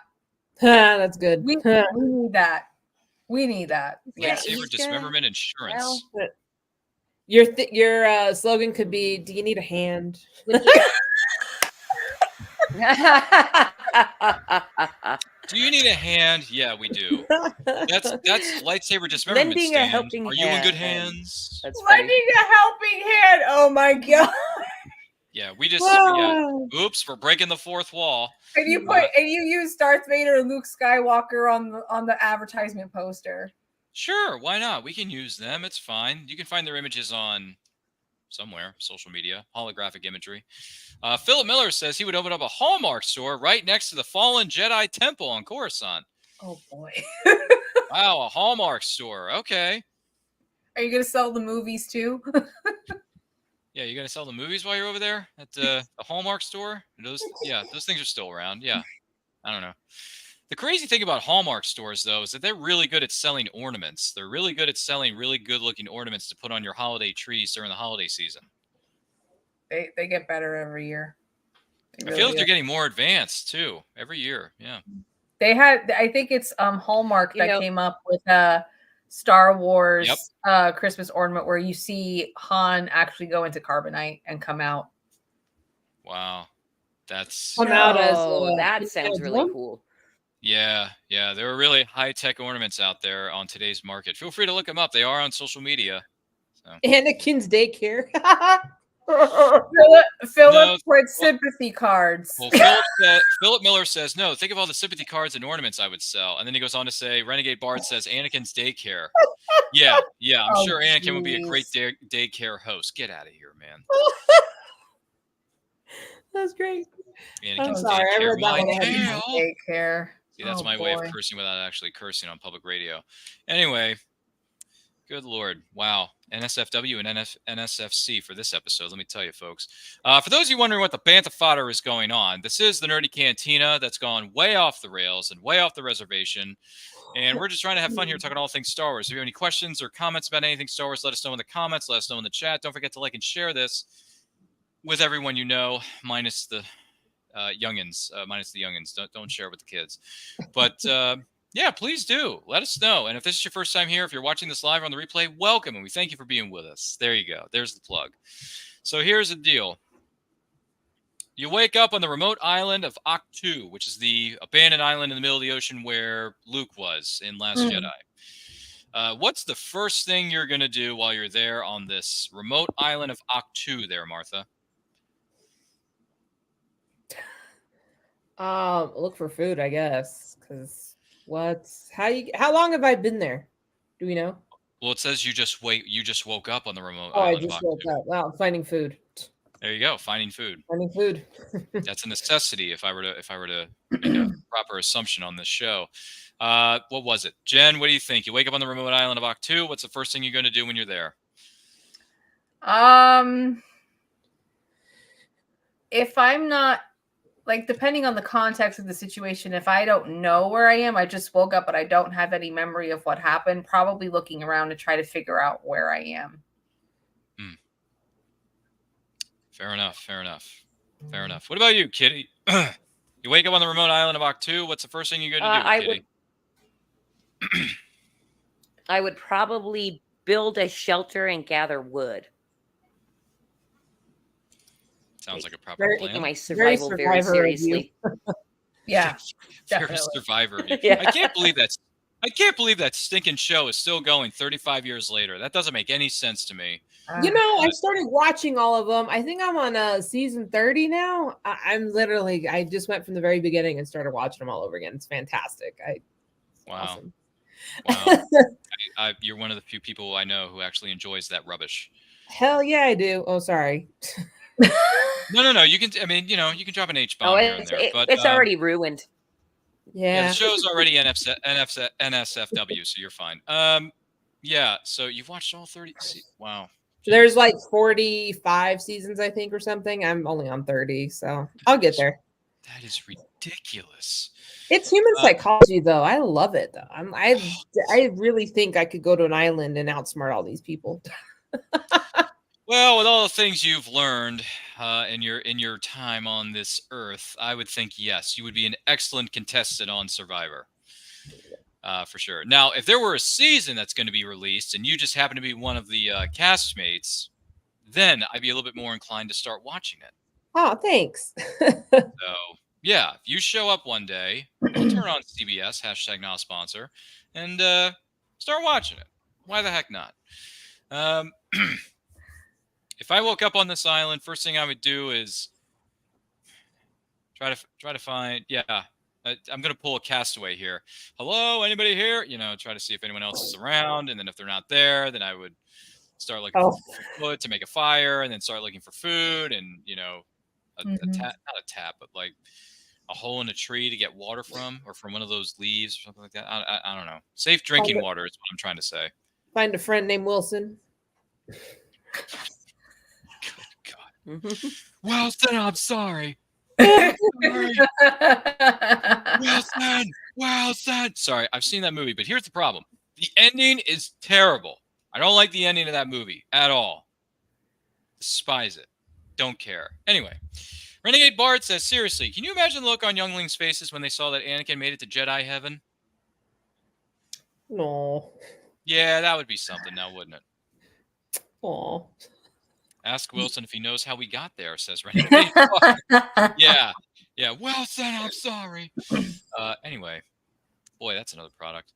that's good. We need that. Lightsaber dismemberment insurance. Well, your slogan could be, "Do you need a hand?" Do you need a hand? Yeah, we do. That's lightsaber dismemberment. Lending a helping Are hand. you in good hands? Lending a helping hand. Oh my god. Yeah, we just Wow. Oops, we're breaking the fourth wall. And you use Darth Vader and Luke Skywalker on the advertisement poster. Sure, why not? We can use them. It's fine. You can find their images on somewhere, social media, holographic imagery. Philip Miller says he would open up a Hallmark store right next to the Fallen Jedi Temple on Coruscant. Oh boy. Wow, a Hallmark store. Okay. Are you going to sell the movies too? Yeah, you gonna sell the movies while you're over there at the Hallmark store? Those things are still around. Yeah, I don't know. The crazy thing about Hallmark stores, though, is that they're really good at selling ornaments. They're really good at selling really good-looking ornaments to put on your holiday trees during the holiday season. They get better every year. I feel like they're getting more advanced too every year. Yeah. They had, I think it's Hallmark that came up with Star Wars Christmas ornament where you see Han actually go into carbonite and come out. Wow, that's come out as that sounds really cool. Yeah, there are really high-tech ornaments out there on today's market. Feel free to look them up. They are on social media. So. Anakin's daycare. Philip put sympathy cards. Well, Philip Miller says, no, think of all the sympathy cards and ornaments I would sell. And then he goes on to say, Renegade Bard says, Anakin's daycare. Yeah, I'm sure Anakin would be a great daycare host. Get out of here, man. That's great. Anakin's sorry, daycare. I read that one. Daycare. See, that's my way of cursing without actually cursing on public radio. Anyway, good Lord. Wow. NSFW and NSFC for this episode. Let me tell you, folks. For those of you wondering what the Bantha fodder is going on, this is the Nerdy Cantina that's gone way off the rails and way off the reservation. And we're just trying to have fun here talking all things Star Wars. If you have any questions or comments about anything Star Wars, let us know in the comments. Let us know in the chat. Don't forget to like and share this with everyone you know, minus the youngins. Don't share it with the kids. But yeah, please do. Let us know. And if this is your first time here, if you're watching this live on the replay, welcome. And we thank you for being with us. There you go. There's the plug. So here's the deal. You wake up on the remote island of Ahch-To, which is the abandoned island in the middle of the ocean where Luke was in Last Jedi. What's the first thing you're going to do while you're there on this remote island of Octu there, Martha? Look for food, I guess. Because how long have I been there? Do we know? Well, it says you just woke up on the remote Oh, I island of just Octu. woke up. Wow, finding food. There you go, finding food. Finding food. That's a necessity if I were to make a proper assumption on this show. What was it? Jen, what do you think? You wake up on the remote island of Octu. What's the first thing you're going to do when you're there? If I'm not, like, depending on the context of the situation, if I don't know where I am, I just woke up, but I don't have any memory of what happened, probably looking around to try to figure out where I am. Fair enough. What about you, Kitty? You wake up on the remote island of Octu. What's the first thing you're going to do, Kitty? I would probably build a shelter and gather wood. Sounds like a proper plan. Taking my survival very seriously. Yeah, Very survivor of you. Yeah. I can't believe that stinking show is still going 35 years later. That doesn't make any sense to me. You know, I started watching all of them. I think I'm on season 30 now. I just went from the very beginning and started watching them all over again. It's fantastic. Wow. Awesome. Wow. You're one of the few people I know who actually enjoys that rubbish. Hell yeah, I do. Oh, sorry. No. You can, you can drop an H-bomb here and there. But it's already ruined. Yeah. The show's already NSFW, so you're fine. Yeah, so you've watched all 30. Wow. There's like 45 seasons, I think, or something. I'm only on 30, so I'll get there. That is ridiculous. It's human psychology, though. I love it, though. I really think I could go to an island and outsmart all these people. Well, with all the things you've learned in your time on this earth, I would think yes, you would be an excellent contestant on Survivor. For sure. Now, if there were a season that's going to be released and you just happen to be one of the castmates, then I'd be a little bit more inclined to start watching it. Oh, thanks. So, yeah, if you show up one day, I'll turn on CBS, #not sponsor, and start watching it. Why the heck not? If I woke up on this island, first thing I would do is try to find, I'm going to pull a castaway here. Hello, anybody here? Try to see if anyone else is around. And then if they're not there, then I would start looking for wood to make a fire and then start looking for food and, a tap, not a tap, but like a hole in a tree to get water from or from one of those leaves or something like that. I don't know. Safe drinking water is what I'm trying to say. Find a friend named Wilson. Good God. Wilson, I'm sorry. Wilson. Sorry, I've seen that movie, but here's the problem. The ending is terrible. I don't like the ending of that movie at all. Despise it. Don't care. Anyway, Renegade Bard says, seriously, can you imagine the look on younglings' faces when they saw that Anakin made it to Jedi heaven? No. Yeah, that would be something now, wouldn't it? Aw. Ask Wilson if he knows how we got there, says Renegade Bard. Yeah. Wilson, I'm sorry. Anyway, boy, that's another product.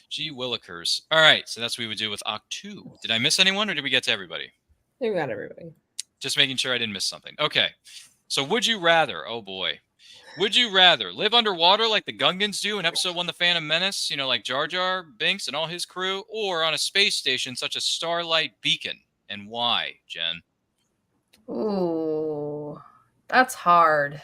Gee Willikers. All right, so that's what we would do with Octu. Did I miss anyone, or did we get to everybody? We got everybody. Just making sure I didn't miss something. Okay, so would you rather, oh boy, would you rather live underwater like the Gungans do in Episode 1, The Phantom Menace, like Jar Jar Binks and all his crew, or on a space station such as Starlight Beacon? And why, Jen? Ooh, that's hard.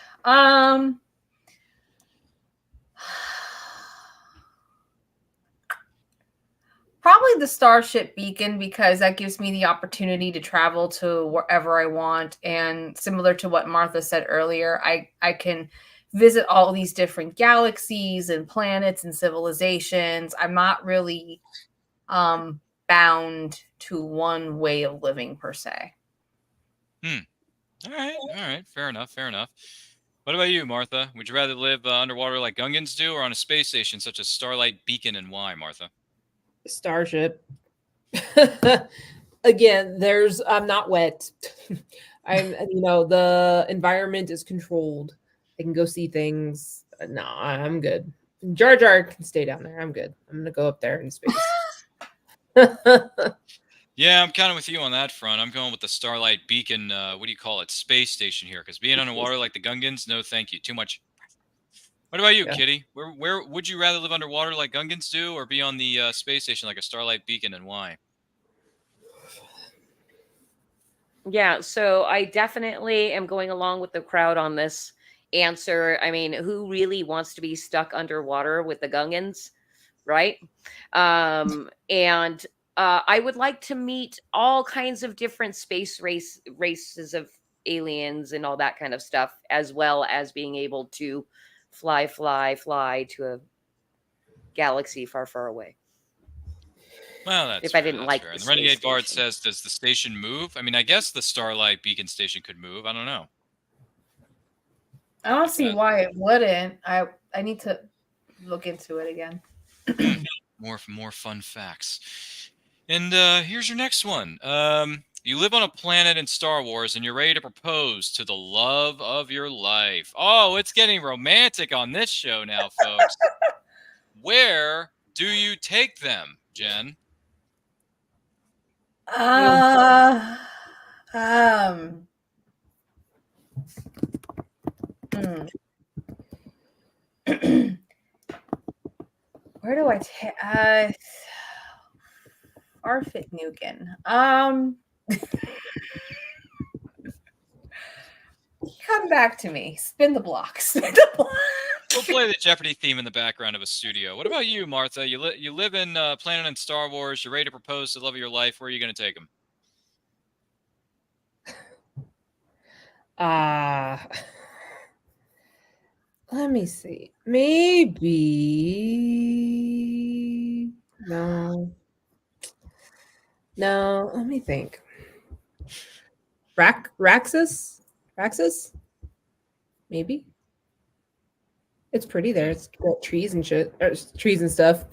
Probably the Starship Beacon, because that gives me the opportunity to travel to wherever I want. And similar to what Martha said earlier, I can visit all these different galaxies and planets and civilizations. I'm not really bound to one way of living per se. All right. Fair enough. What about you, Martha? Would you rather live underwater like Gungans do or on a space station such as Starlight Beacon, and why, Martha? Starship. Again, I'm not wet. The environment is controlled. I can go see things. No, I'm good. Jar Jar can stay down there. I'm good. I'm gonna go up there in space. Yeah, I'm kind of with you on that front. I'm going with the Starlight Beacon, what do you call it, space station here, because being underwater like the Gungans, no thank you, too much. What about you, Yeah. Kitty? Where would you rather live underwater like Gungans do, or be on the space station like a Starlight Beacon, and why? Yeah, so I definitely am going along with the crowd on this answer. I mean, who really wants to be stuck underwater with the Gungans, right? And I would like to meet all kinds of different space races of aliens and all that kind of stuff, as well as being able to fly to a galaxy far, far away. Well, that's If fair, I didn't that's like fair. the And the space Renegade Bard station. says, does the station move? I mean, I guess the Starlight Beacon station could move. I don't know. I don't see why it wouldn't. I need to look into it again. More fun facts. And here's your next one. You live on a planet in Star Wars, and you're ready to propose to the love of your life. Oh, it's getting romantic on this show now, folks. Where do you take them, Jen? Where do I take Arfit Nukin? Come back to me. Spin the block. Spin the block. We'll play the Jeopardy theme in the background of a studio. What about you, Martha? You live in planet in Star Wars. You're ready to propose to the love of your life. Where are you going to take them? Let me see. Maybe no. Let me think. Raxus? Maybe. It's pretty there. It's got trees and shit. Trees and stuff.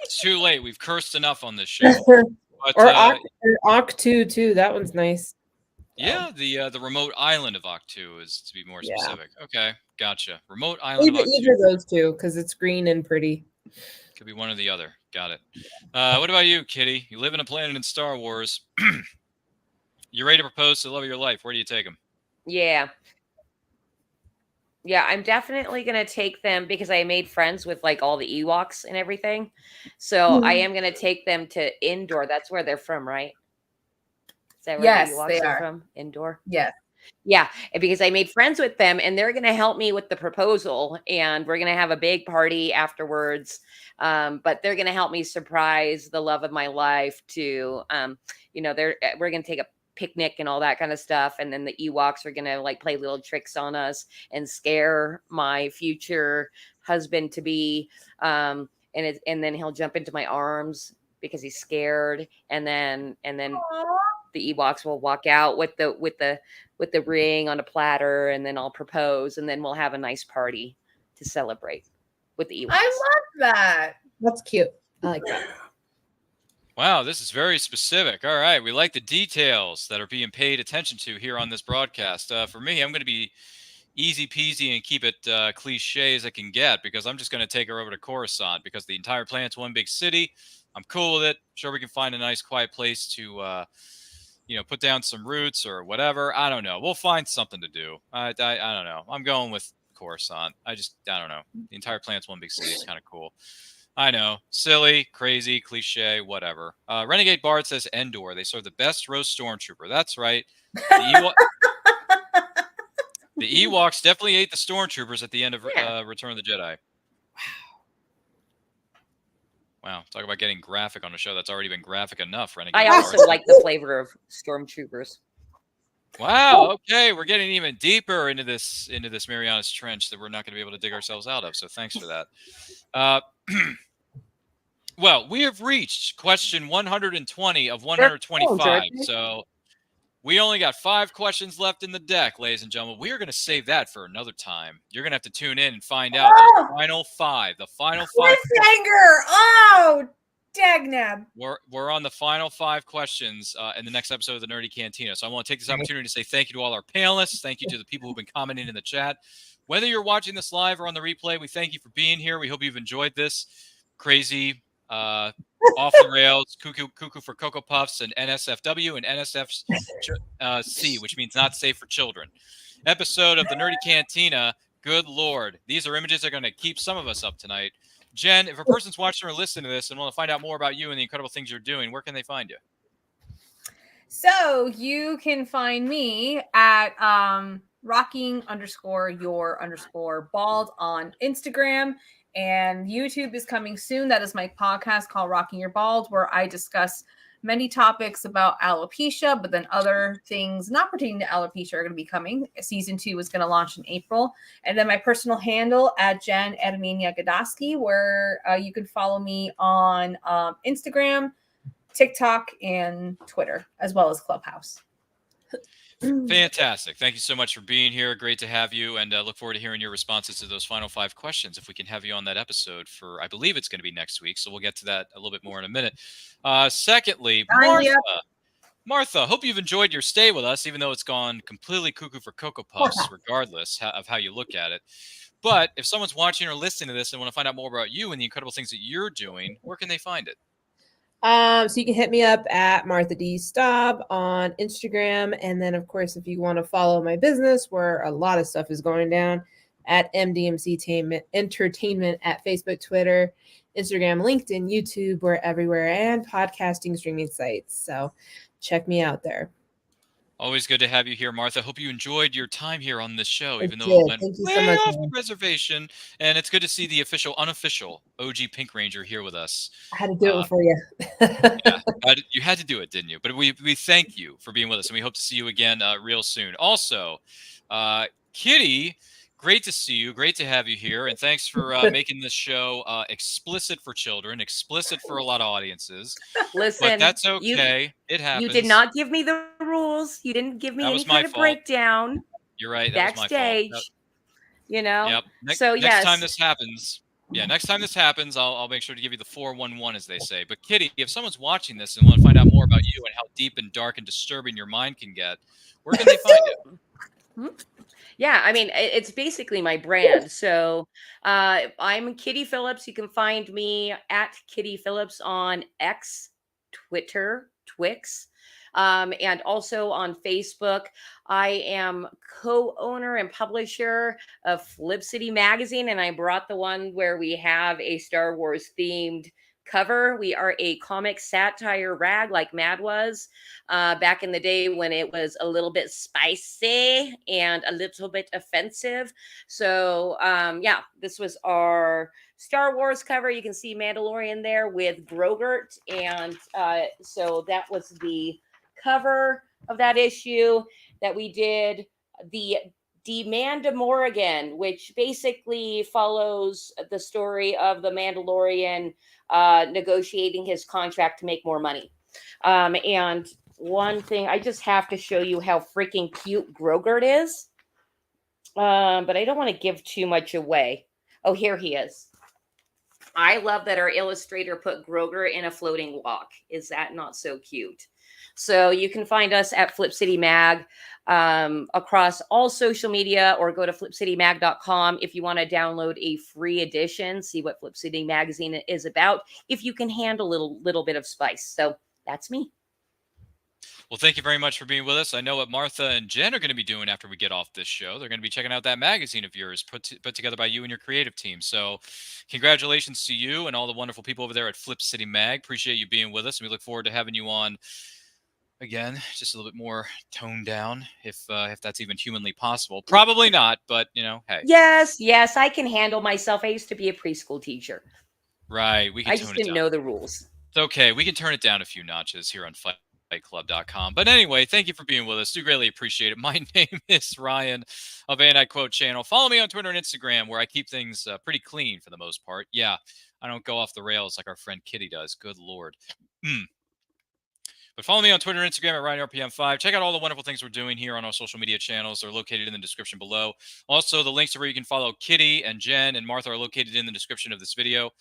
It's too late. We've cursed enough on this show. But, or Octu too. That one's nice. Yeah, the remote island of Octu is, to be more specific. Yeah. Okay, gotcha. Remote island of Octu. Either of those two, because it's green and pretty. Could be one or the other. Got it. What about you, Kitty? You live in a planet in Star Wars. You're ready to propose to the love of your life. Where do you take them? Yeah, I'm definitely going to take them because I made friends with like all the Ewoks and everything. So I am going to take them to Endor. That's where they're from, right? Is that where the Ewoks are from? Endor? Yes. Yeah, because I made friends with them and they're going to help me with the proposal and we're going to have a big party afterwards. But they're going to help me surprise the love of my life to, we're going to take a picnic and all that kind of stuff. And then the Ewoks are going to like play little tricks on us and scare my future husband to be. And then he'll jump into my arms because he's scared. And then the Ewoks will walk out with the ring on a platter, and then I'll propose, and then we'll have a nice party to celebrate with the Ewoks. I love that. That's cute. I like that. Wow, this is very specific. All right, we like the details that are being paid attention to here on this broadcast. For me, I'm going to be easy peasy and keep it cliche as I can get, because I'm just going to take her over to Coruscant, because the entire planet's one big city. I'm cool with it. Sure, we can find a nice quiet place to put down some roots or whatever. I don't know. We'll find something to do. I don't know. I'm going with Coruscant. I don't know. The entire planet's one big city. It's kind of cool. I know. Silly, crazy, cliche, whatever. Renegade Bard says Endor. They serve the best roast stormtrooper. That's right. The Ewoks definitely ate the stormtroopers at the end of Return of the Jedi. Wow, talk about getting graphic on a show that's already been graphic enough. Renegade I also like the flavor of stormtroopers. Wow. Okay, we're getting even deeper into this Marianas Trench that we're not going to be able to dig ourselves out of. So thanks for that. Well, we have reached question 120 of 125. So we only got 5 questions left in the deck, ladies and gentlemen. We are going to save that for another time. You're going to have to tune in and find out the final 5. The final 5. Cliffhanger! Oh, dagnab. We're on the final 5 questions in the next episode of the Nerdy Cantina. So I want to take this opportunity to say thank you to all our panelists. Thank you to the people who've been commenting in the chat. Whether you're watching this live or on the replay, we thank you for being here. We hope you've enjoyed this crazy Off the Rails, Cuckoo for Cocoa Puffs, and NSFW, and NSFC, which means not safe for children. Episode of the Nerdy Cantina. Good Lord. These are images that are going to keep some of us up tonight. Jen, if a person's watching or listening to this and want to find out more about you and the incredible things you're doing, where can they find you? So you can find me at rocking_your_bald on Instagram, and YouTube is coming soon. That is my podcast called Rocking Your Bald, where I discuss many topics about alopecia, but then other things not pertaining to alopecia are going to be coming. Season 2 is going to launch in April. And then my personal handle at Jen Erminia Godoski, where you can follow me on Instagram, TikTok, and Twitter, as well as Clubhouse. Fantastic. Thank you so much for being here. Great to have you, and look forward to hearing your responses to those final 5 questions. If we can have you on that episode for, I believe it's going to be next week, so we'll get to that a little bit more in a minute. Secondly, Martha, hope you've enjoyed your stay with us, even though it's gone completely cuckoo for Cocoa Puffs, regardless of how you look at it. But if someone's watching or listening to this and want to find out more about you and the incredible things that you're doing, where can they find it? So you can hit me up at Martha D. Staub on Instagram. And then, of course, if you want to follow my business, where a lot of stuff is going down, at MDMC Entertainment at Facebook, Twitter, Instagram, LinkedIn, YouTube, we're everywhere, and podcasting streaming sites. So check me out there. Always good to have you here, Martha. Hope you enjoyed your time here on this show, even though it went way off the reservation. And it's good to see the unofficial OG Pink Ranger here with us. I had to do it for you. Yeah, you had to do it, didn't you? But we thank you for being with us, and we hope to see you again real soon. Also, Kitty, great to see you. Great to have you here. And thanks for making this show explicit for children, explicit for a lot of audiences. Listen, but that's okay. It happens. You did not give me the rules. You didn't give me any kind of breakdown. You're right. Backstage, that was my fault. You know? Yep. Next time this happens, I'll make sure to give you the 411, as they say. But Kitty, if someone's watching this and want to find out more about you and how deep and dark and disturbing your mind can get, where can they find you? Yeah, I mean, it's basically my brand. So I'm Kitty Phillips. You can find me at Kitty Phillips on X, Twitter, Twix, and also on Facebook. I am co-owner and publisher of Flip City Magazine, and I brought the one where we have a Star Wars themed cover. We are a comic satire rag like Mad was back in the day when it was a little bit spicy and a little bit offensive. So yeah, this was our Star Wars cover. You can see Mandalorian there with Grogurt. And so that was the cover of that issue that we did. The Mandalorian, which basically follows the story of the Mandalorian negotiating his contract to make more money. And one thing, I just have to show you how freaking cute Grogurt is. But I don't want to give too much away. Oh, here he is. I love that our illustrator put Grogurt in a floating walk. Is that not so cute? So you can find us at Flip City Mag across all social media, or go to flipcitymag.com if you want to download a free edition, see what Flip City Magazine is about, if you can handle a little bit of spice. So that's me. Well, thank you very much for being with us. I know what Martha and Jen are going to be doing after we get off this show. They're going to be checking out that magazine of yours put together by you and your creative team. So congratulations to you and all the wonderful people over there at Flip City Mag. Appreciate you being with us, and we look forward to having you on again, just a little bit more toned down, if that's even humanly possible. Probably not, but hey. Yes, I can handle myself. I used to be a preschool teacher. Right, I just didn't know the rules. It's okay. We can turn it down a few notches here on FightClub.com. But anyway, thank you for being with us. Do greatly appreciate it. My name is Ryan of And I Quote Channel. Follow me on Twitter and Instagram, where I keep things pretty clean for the most part. Yeah, I don't go off the rails like our friend Kitty does. Good Lord. But follow me on Twitter and Instagram at RyanRPM5. Check out all the wonderful things we're doing here on our social media channels. They're located in the description below. Also, the links to where you can follow Kitty and Jen and Martha are located in the description of this video.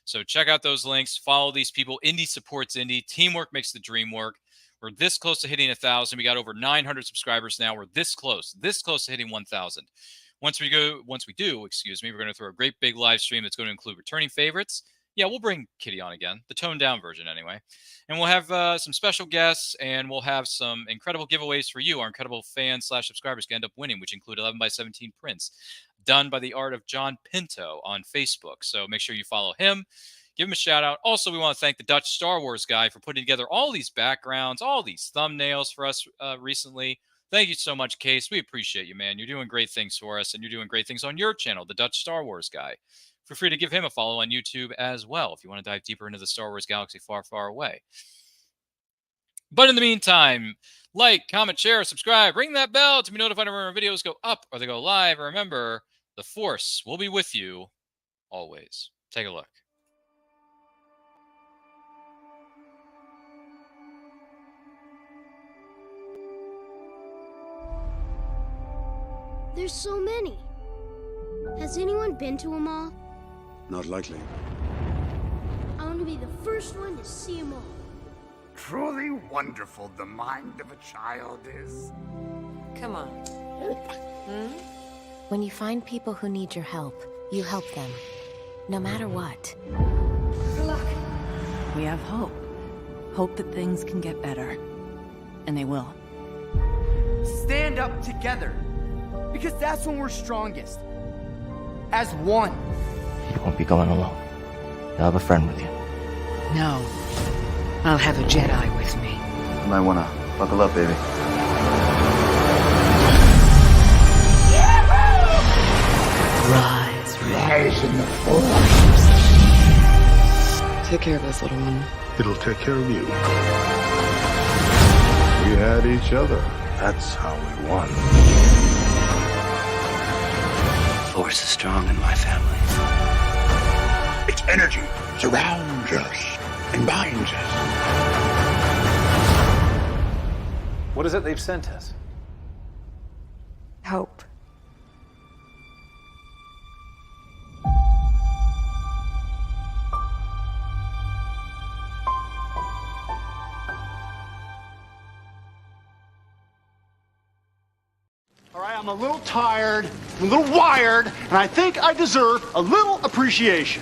So check out those links. Follow these people. Indie supports indie. Teamwork makes the dream work. We're this close to hitting 1,000. We got over 900 subscribers now. We're this close to hitting 1,000. Once we do, we're going to throw a great big live stream that's going to include returning favorites, Yeah, we'll bring Kitty on again, the toned down version anyway. And we'll have some special guests, and we'll have some incredible giveaways for you. Our incredible fans/subscribers can end up winning, which include 11x17 prints done by the art of John Pinto on Facebook. So make sure you follow him. Give him a shout out. Also, we want to thank the Dutch Star Wars guy for putting together all these backgrounds, all these thumbnails for us recently. Thank you so much, Case. We appreciate you, man. You're doing great things for us, and you're doing great things on your channel, the Dutch Star Wars guy. Feel free to give him a follow on YouTube as well if you want to dive deeper into the Star Wars galaxy far, far away. But in the meantime, like, comment, share, subscribe, ring that bell to be notified when our videos go up or they go live. And remember, the Force will be with you always. Take a look. There's so many. Has anyone been to them all? Not likely. I want to be the first one to see them all. Truly wonderful the mind of a child is. Come on. When you find people who need your help, you help them. No matter what. Good luck. We have hope. Hope that things can get better. And they will. Stand up together. Because that's when we're strongest. As one. You won't be going alone. You'll have a friend with you. No. I'll have a Jedi with me. You might wanna buckle up, baby. Rise in the Force. Take care of us, little one. It'll take care of you. We had each other. That's how we won. Force is strong in my family. Its energy surrounds us and binds us. What is it they've sent us? Hope. All right, I'm a little tired, I'm a little wired, and I think I deserve a little appreciation.